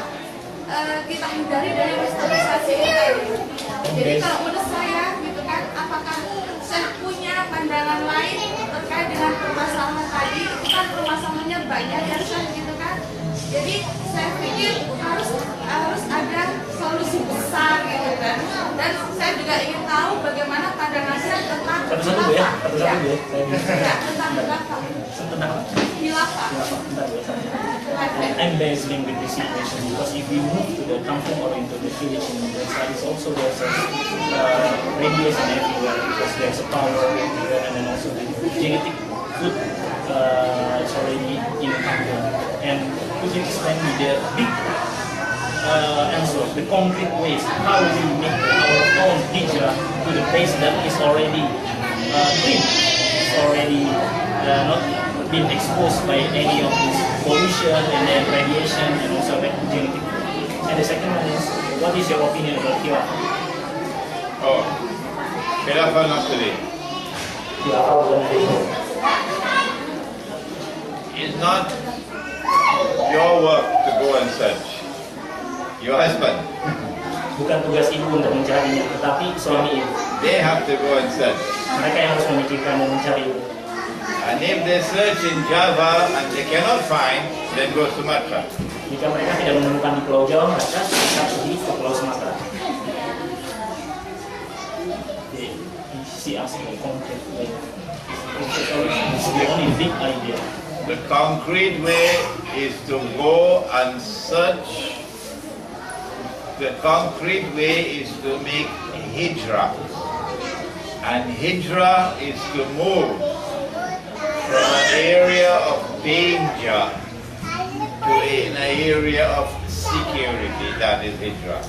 kita hindari dari westernisasi kita gitu. Jadi kalau menurut saya gitu kan, apakah saya punya pandangan lain terkait dengan permasalahan tadi? Itu kan permasalahannya banyak ya Syekh gitu kan. Jadi saya pikir harus ada solusi besar gitu kan. Dan saya juga ingin tahu bagaimana pandangannya tentang tentang khilafah. I'm basing with this situation because if we move to the kampung or into the village in the studies, also there's a radiation everywhere because there's a power everywhere, and then also the genetic food is already in kampung. And could you explain me the big answer the concrete ways how we make our own hijrah to the place that is already clean, is already not been exposed by any of this pollution and then radiation and also genetic. And the second one is, what is your opinion about Khilafah? Oh, Khilafah not today. Khilafah bukan hari ini. It's not your work to go and search. Your husband, Bukan tugas ibu untuk mencarinya, tetapi suami ibu. they have to go and search. Mereka yang harus memikirkan dan mencari ibu. And if they search in Java and they cannot find, then go to Sumatra. Jika mereka tidak menemukan di Pulau Jawa, mereka akan pergi ke Pulau Sumatera. See us in a concrete way. It's the only big idea. The concrete way is to go and search. The concrete way is to make hijrah. And hijrah is to move from an area of danger to an area of security. That is hijrah.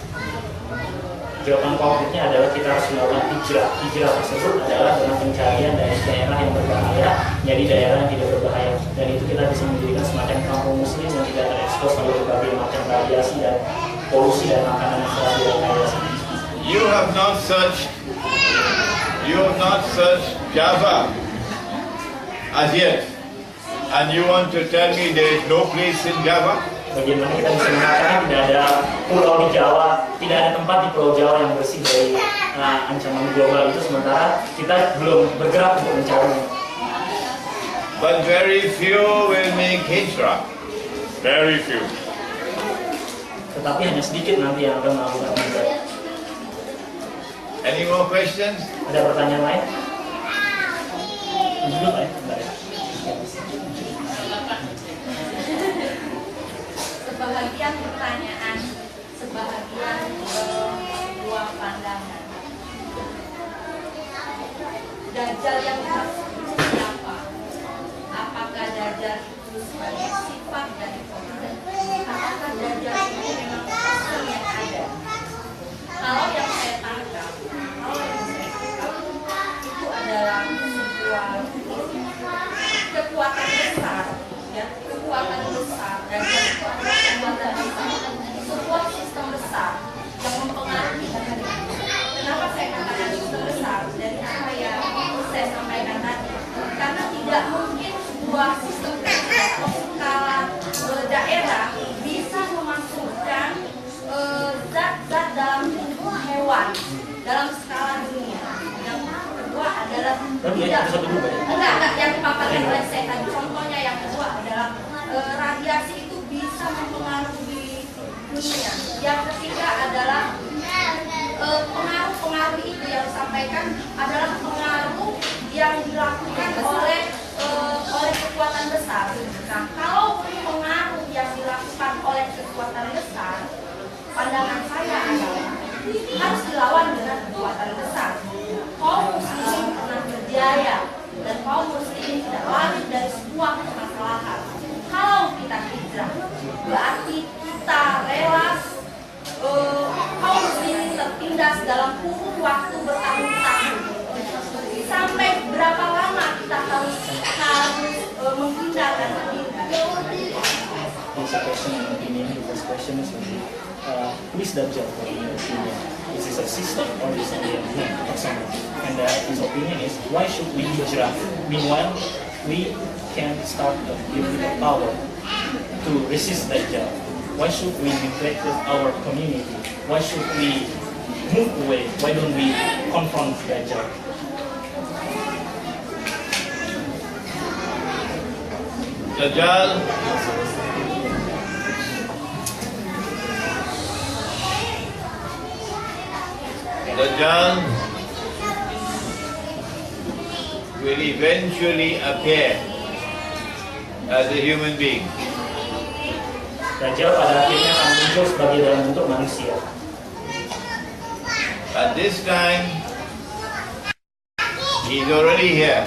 Jawaban konkretnya adalah kita harus melakukan hijrah. Hijrah tersebut adalah dengan pencarian dari daerah yang berbahaya jadi daerah yang tidak berbahaya. Dan itu kita bisa menjadikan semacam kampung muslim yang tidak terekspos oleh berbagai macam radiasi dan polusi dan makanan yang selalu diradiasi. You have not searched Java as yet, and you want to tell me there is no place in Java? Bagaimana kita bisa mengatakan tidak ada pulau di Jawa, tidak ada tempat di Pulau Jawa yang bersih dari ancaman global itu, sementara kita belum bergerak untuk mencarinya. But very few will make hijrah. Very few. Tetapi hanya sedikit nanti yang akan melakukan hijrah. Any more questions? Ada pertanyaan lain? Duduk ya, bentar ya. Sebahagian pertanyaan, sebahagian dua pandangan. Dajjal yang dimaksud siapa? Apakah Dajjal itu sebagai sifat dari Tuhan? Apakah Dajjal itu memang person yang ada? Kalau yang saya tangkap, itu adalah sebuah kekuatan besar, ya, kekuatan besar. Dajjal itu adalah kekuatan besar, sebuah sistem besar yang mempengaruhi negeri. Kenapa saya katakan sistem besar? Dari apa yang saya sampaikan tadi, karena tidak mungkin sebuah sistem kecil atau skala daerah bisa memasukkan zat-zat dalam tubuh hewan dalam skala dunia. Yang kedua adalah enggak yang dipaparkan oleh saya tadi. Contohnya yang kedua adalah radiasi itu bisa mempengaruhi dunia. Yang ketiga adalah pengaruh-pengaruh itu yang disampaikan adalah pengaruh yang dilakukan oleh kekuatan besar. Nah, kalau pengaruh yang dilakukan oleh kekuatan besar, pandangan saya adalah harus dilawan dengan kekuatan besar. Kaum muslimin pernah berjaya dan kaum muslimin tidak lari dari sebuah permasalahan. Kalau kita hijrah, berarti kita rela kaum muslimin tertindas dalam kurun waktu bertahun-tahun. Sampai berapa lama kita harus menghindarkan diri? This question and opinion. The first question is who is Dajjal for your opinion? Is this a system or is it a man or someone? And his opinion is, why should we hijrah? Meanwhile, we can start giving the power to resist Dajjal. Why should we neglect our community? Why should we move away? Why don't we confront Dajjal? Dajjal will eventually appear as a human being. Dajjal pada akhirnya akan muncul sebagai dalam bentuk manusia. At this time, he's already here.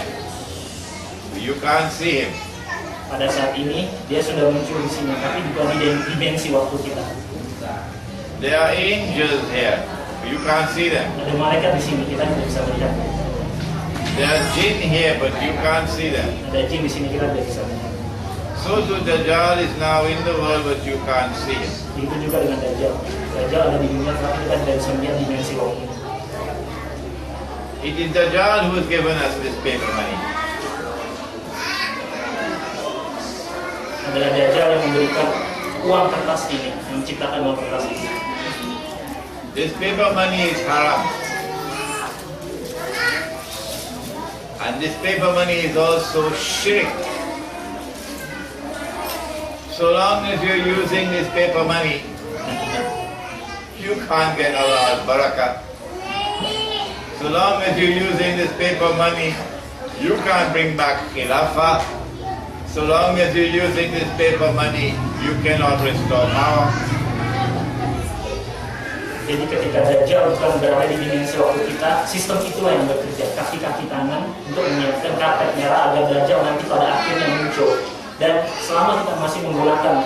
You can't see him. Pada saat ini dia sudah muncul di sini, tapi bukan di dimensi waktu kita. There are angels here. You can't see them. Ada malaikat di sini, kita tidak bisa melihat. There are jinn here, but you can't see them. Ada jin di sini, kita tidak bisa melihat. So too Dajjal is now in the world, but you can't see him. Begitu juga dengan Dajjal. Dajjal ada di dunia, tapi kita tidak bisa melihat dimensi waktu ini. It is Dajjal who has given us this paper money. Adalah Dajjal yang memberikan uang kertas ini, yang menciptakan uang kertas ini. This paper money is haram. And this paper money is also shirk. So long as you're using this paper money, you can't get Allah's barakah. So long as you're using this paper money, you can't bring back khilafah. So long as you're using this paper money, you cannot restore power. Jadi ketika Dajjal bukan berada di dimensi waktu kita, sistem itulah yang bekerja, kaki-kaki tangan untuk menyiapkan karpet merah agar Dajjal nanti pada akhirnya muncul. Dan selama kita masih menggunakan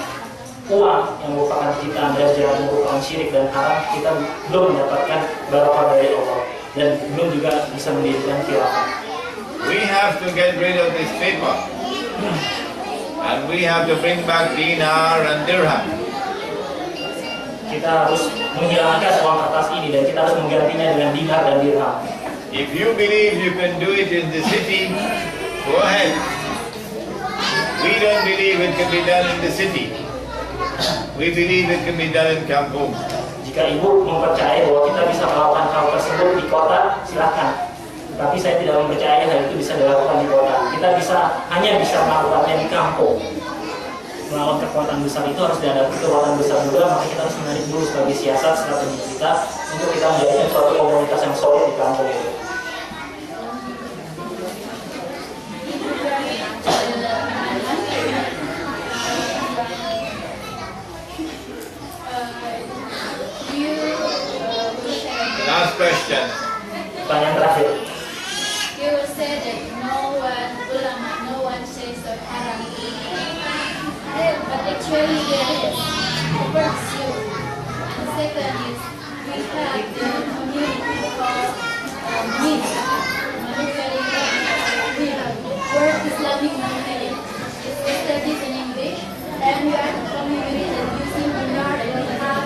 uang yang merupakan ciptaan Dajjal, yang merupakan syirik dan haram, kita belum mendapatkan barakah dari Allah dan belum juga bisa mendirikan khilafah. We have to get rid of this paper. And we have to bring back dinar and dirham. Kita harus menghilangkan uang kertas ini dan kita harus menggantinya dengan dinar dan dirham. If you believe you can do it in the city, go ahead. We don't believe it can be done in the city. We believe it can be done in kampung. Jika ibu mempercayai bahwa kita bisa melakukan hal tersebut di kota, silakan. Tapi saya tidak mempercayai hal itu bisa dilakukan di kota. Kita hanya bisa melakukannya di kampung. Melawan kekuatan besar itu harus dihadapi kekuatan besar juga, maka kita harus menarik dulu sebagai siasat strategi kita untuk kita menjadi suatu komunitas yang solid di kampung itu. Last question. Pertanyaan terakhir. You said that no one ulama, no one says of haram. But actually there is. First you. The second is we have the community called MIM, manufacturing. We have World Islamic Manufacturing. It's studies in English, and we are the community that using dinar and dirham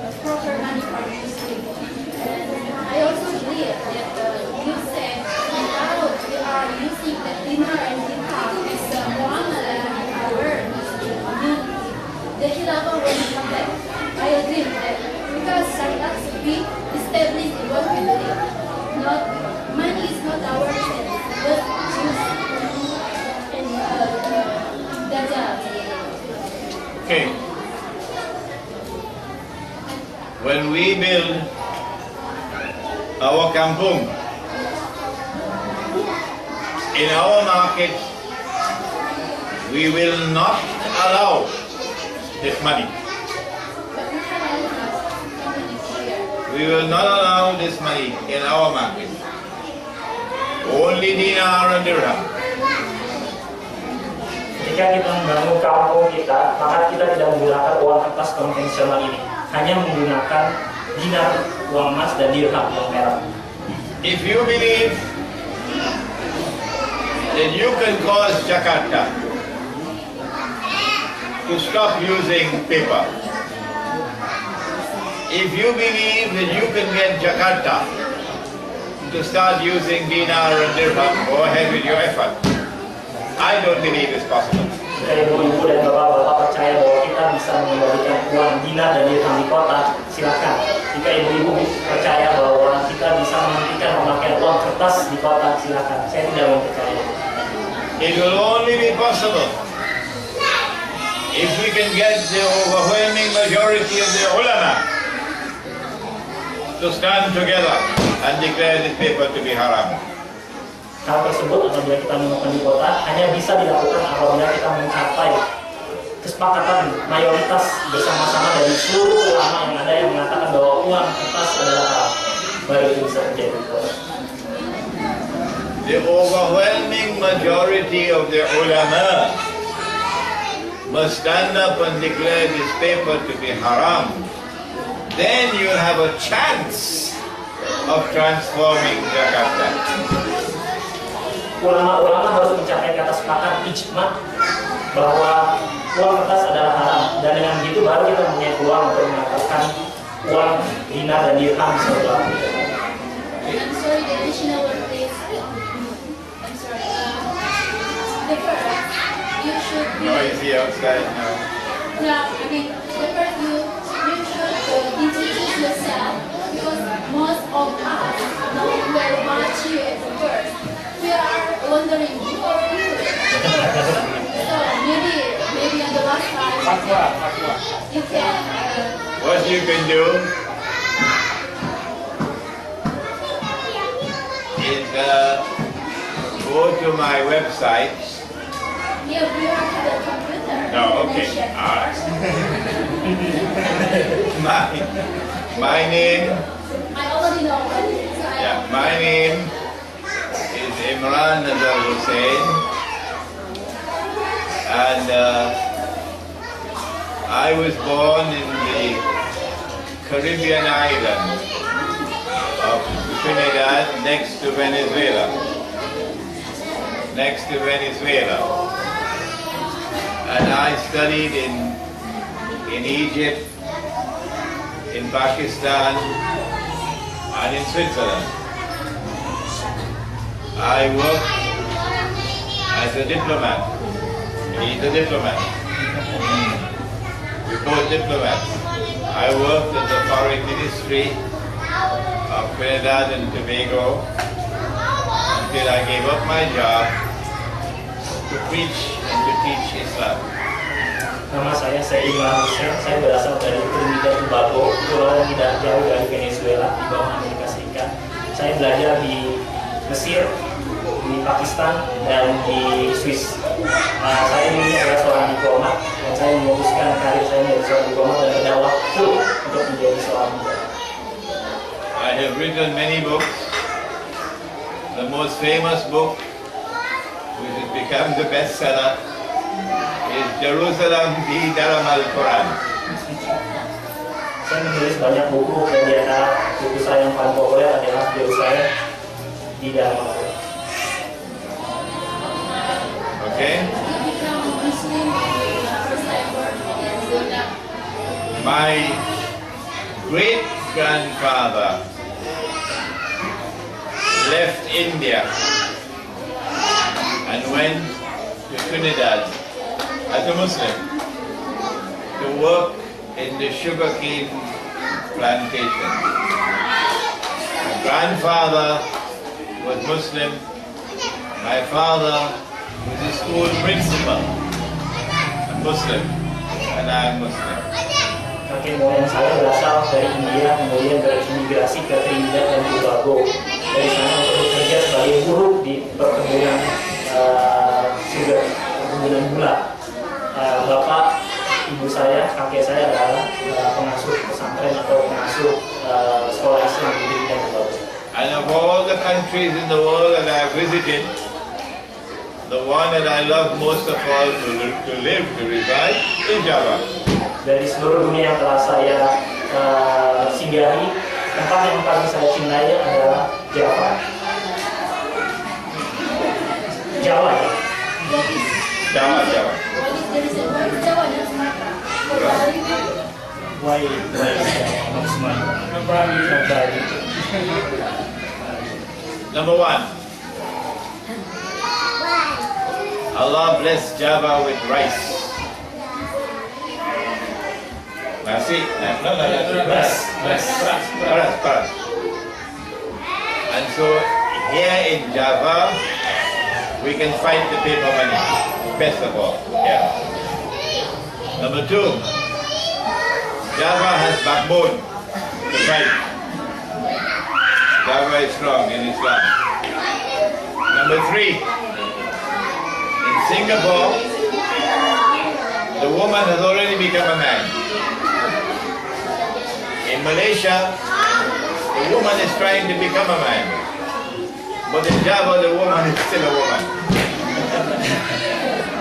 as proper money for Muslim. And I also believe that you said now we are using the dinar and dirham as a muamalah in our Muslim community. The khilafah will come back. I agree with that because Sharia should be established in what we believe. Not money is not our thing. But use and Dajjal. Okay. When we build our kampung in our market, we will not allow this money. We will not allow this money in our market. Only dinar and dirham. Jika kita membangun kampung kita, maka kita tidak menggunakan uang kertas konvensional ini, hanya menggunakan dinar, uang emas, dan dirham, uang merah. If you believe that you can cause Jakarta to stop using paper, if you believe that you can get Jakarta to start using dinar and dirham, go ahead with your effort. I don't believe it's possible. Jika ibu-ibu dan bapak-bapak percaya bahwa kita bisa mengembalikan uang dinar dan dirham di kota, silakan. Jika ibu-ibu percaya bahwa kita bisa menghentikan pemakaian uang kertas di kota, silakan. Saya tidak mempercayai. It will only be possible if we can get the overwhelming majority of the ulama to stand together and declare this paper to be haram. Hal tersebut apabila kita menemukan di kota hanya bisa dilakukan apabila kita mencapai kesepakatan mayoritas bersama-sama dari seluruh ulama yang ada yang mengatakan bahwa uang kertas adalah haram. Baru itu bisa terjadi di kota. The overwhelming majority of the ulama must stand up and declare this paper to be haram. then you'll have a chance of transforming Jakarta. Ulama-ulama harus mencapai kata sepakat ijma bahwa uang kertas adalah haram, dan dengan begitu baru kita punya peluang untuk mengatakan uang dinar dan dirham sebagai I'm sorry, the additional word please. I'm sorry. The first, you should be... Noisy outside now. Yeah, I mean, the first you should introduce yourself, because most of us know who are much here at first. We are wondering who are you. So maybe on the last time you can. What you can do is go to my website. Yeah, we don't have a computer. No, okay. Alright. my name. I already know what it is. Yeah, my name is Imran Hosein, and I was born in the Caribbean island of Trinidad, next to Venezuela. And I studied in Egypt, in Pakistan, and in Switzerland. I worked as a diplomat. He's a diplomat. We're both diplomats. I worked in the foreign ministry of Trinidad and Tobago until I gave up my job to preach and to teach Islam. Nama saya Sheikh Imran Hosein. Saya berasal dari Trinidad Tobago, pulau yang tidak jauh dari Venezuela di bawah Amerika Serikat. Saya belajar di Mesir, di Pakistan, dan di Swiss. Saya ini adalah seorang diplomat, dan saya memutuskan karir saya menjadi seorang diplomat dan ada waktu untuk menjadi seorang diplomat. I have written many books. The most famous book, which has become the bestseller, is Jerusalem di dalam Al-Quran. Saya menulis banyak buku, dan di antara buku saya yang paling populer adalah Jerusalem di dalam Al-Quran. Okay? My great-grandfather left India and went to Trinidad as a Muslim to work in the sugarcane plantation. My grandfather was Muslim. My father was a school principal, a Muslim, and I am Muslim. Kakek moyang saya berasal dari India, kemudian berimigrasi ke Trinidad dan Tobago. Dari sana untuk bekerja sebagai buruh di perkebunan perkebunan gula. Bapak, ibu saya, kakek saya adalah pengasuh pesantren atau pengasuh sekolah Islam di Trinidad dan Tobago. And of all the countries in the world that I have visited, the one that I love most of all to live, to reside, is Java. Dari seluruh dunia yang telah saya singgahi, tempat yang paling saya cintai adalah Java. Jawa ya? Java. Jawa dan Sumatera. Why not Sumatera? Number one, Allah bless Java with rice. Nasi? No. Beras. And so here in Java, we can fight the paper money, best of all. Yeah. Number two, Java has backbone to fight. Java is strong in Islam. Number three, in Singapore, the woman has already become a man. In Malaysia, the woman is trying to become a man. But in Java, the woman is still a woman.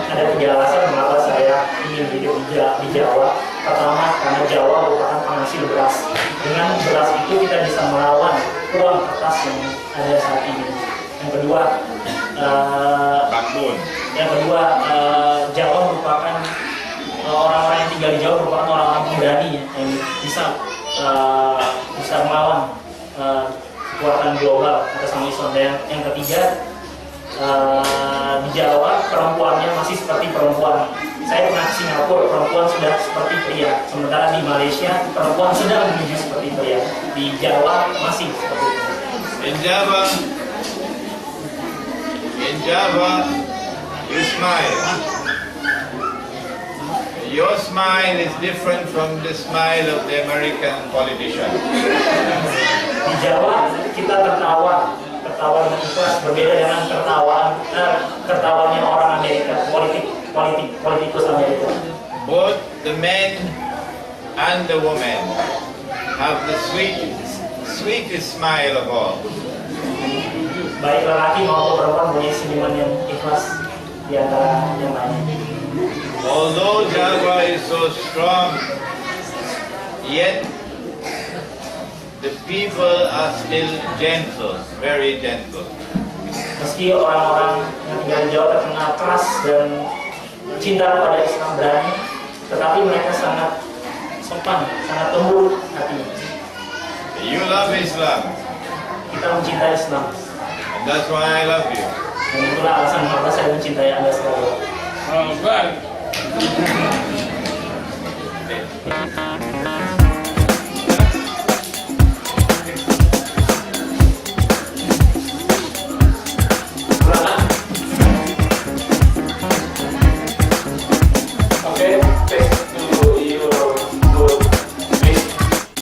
Ada 3 alasan mengapa saya ingin hidup di Jawa. Pertama, karena Jawa merupakan penghasil beras. Dengan beras itu kita bisa melawan uang kertas yang ada saat ini. Yang kedua, Jawa merupakan orang-orang yang tinggal di Jawa merupakan orang-orang pemberani ya, yang bisa melawan kekuatan global atas nama Islam. Dan yang ketiga, di Jawa perempuannya masih seperti perempuan. Saya pernah ke Singapura, perempuan sudah seperti pria. Sementara di Malaysia, perempuan sudah menuju seperti pria. Di Jawa masih seperti itu. In Java, you smile. Your smile is different from the smile of the American politician. Di Jawa kita tertawa dengan ikhlas, berbeda dengan tertawanya orang Amerika, politikus Amerika. Both the men and the women have the sweetest smile of all. Baik lelaki maupun perempuan punya senyuman yang ikhlas di antara yang lainnya. Although Java is so strong, yet the people are still gentle, very gentle. Meski orang-orang yang tinggal di Jawa terkenal keras dan cinta kepada Islam berani, tetapi mereka sangat sopan, sangat lembut hatinya. You love Islam. Kita mencintai Islam. And that's why I love you. Dan itulah alasan mengapa saya mencintai Anda sekali. Oh, baik.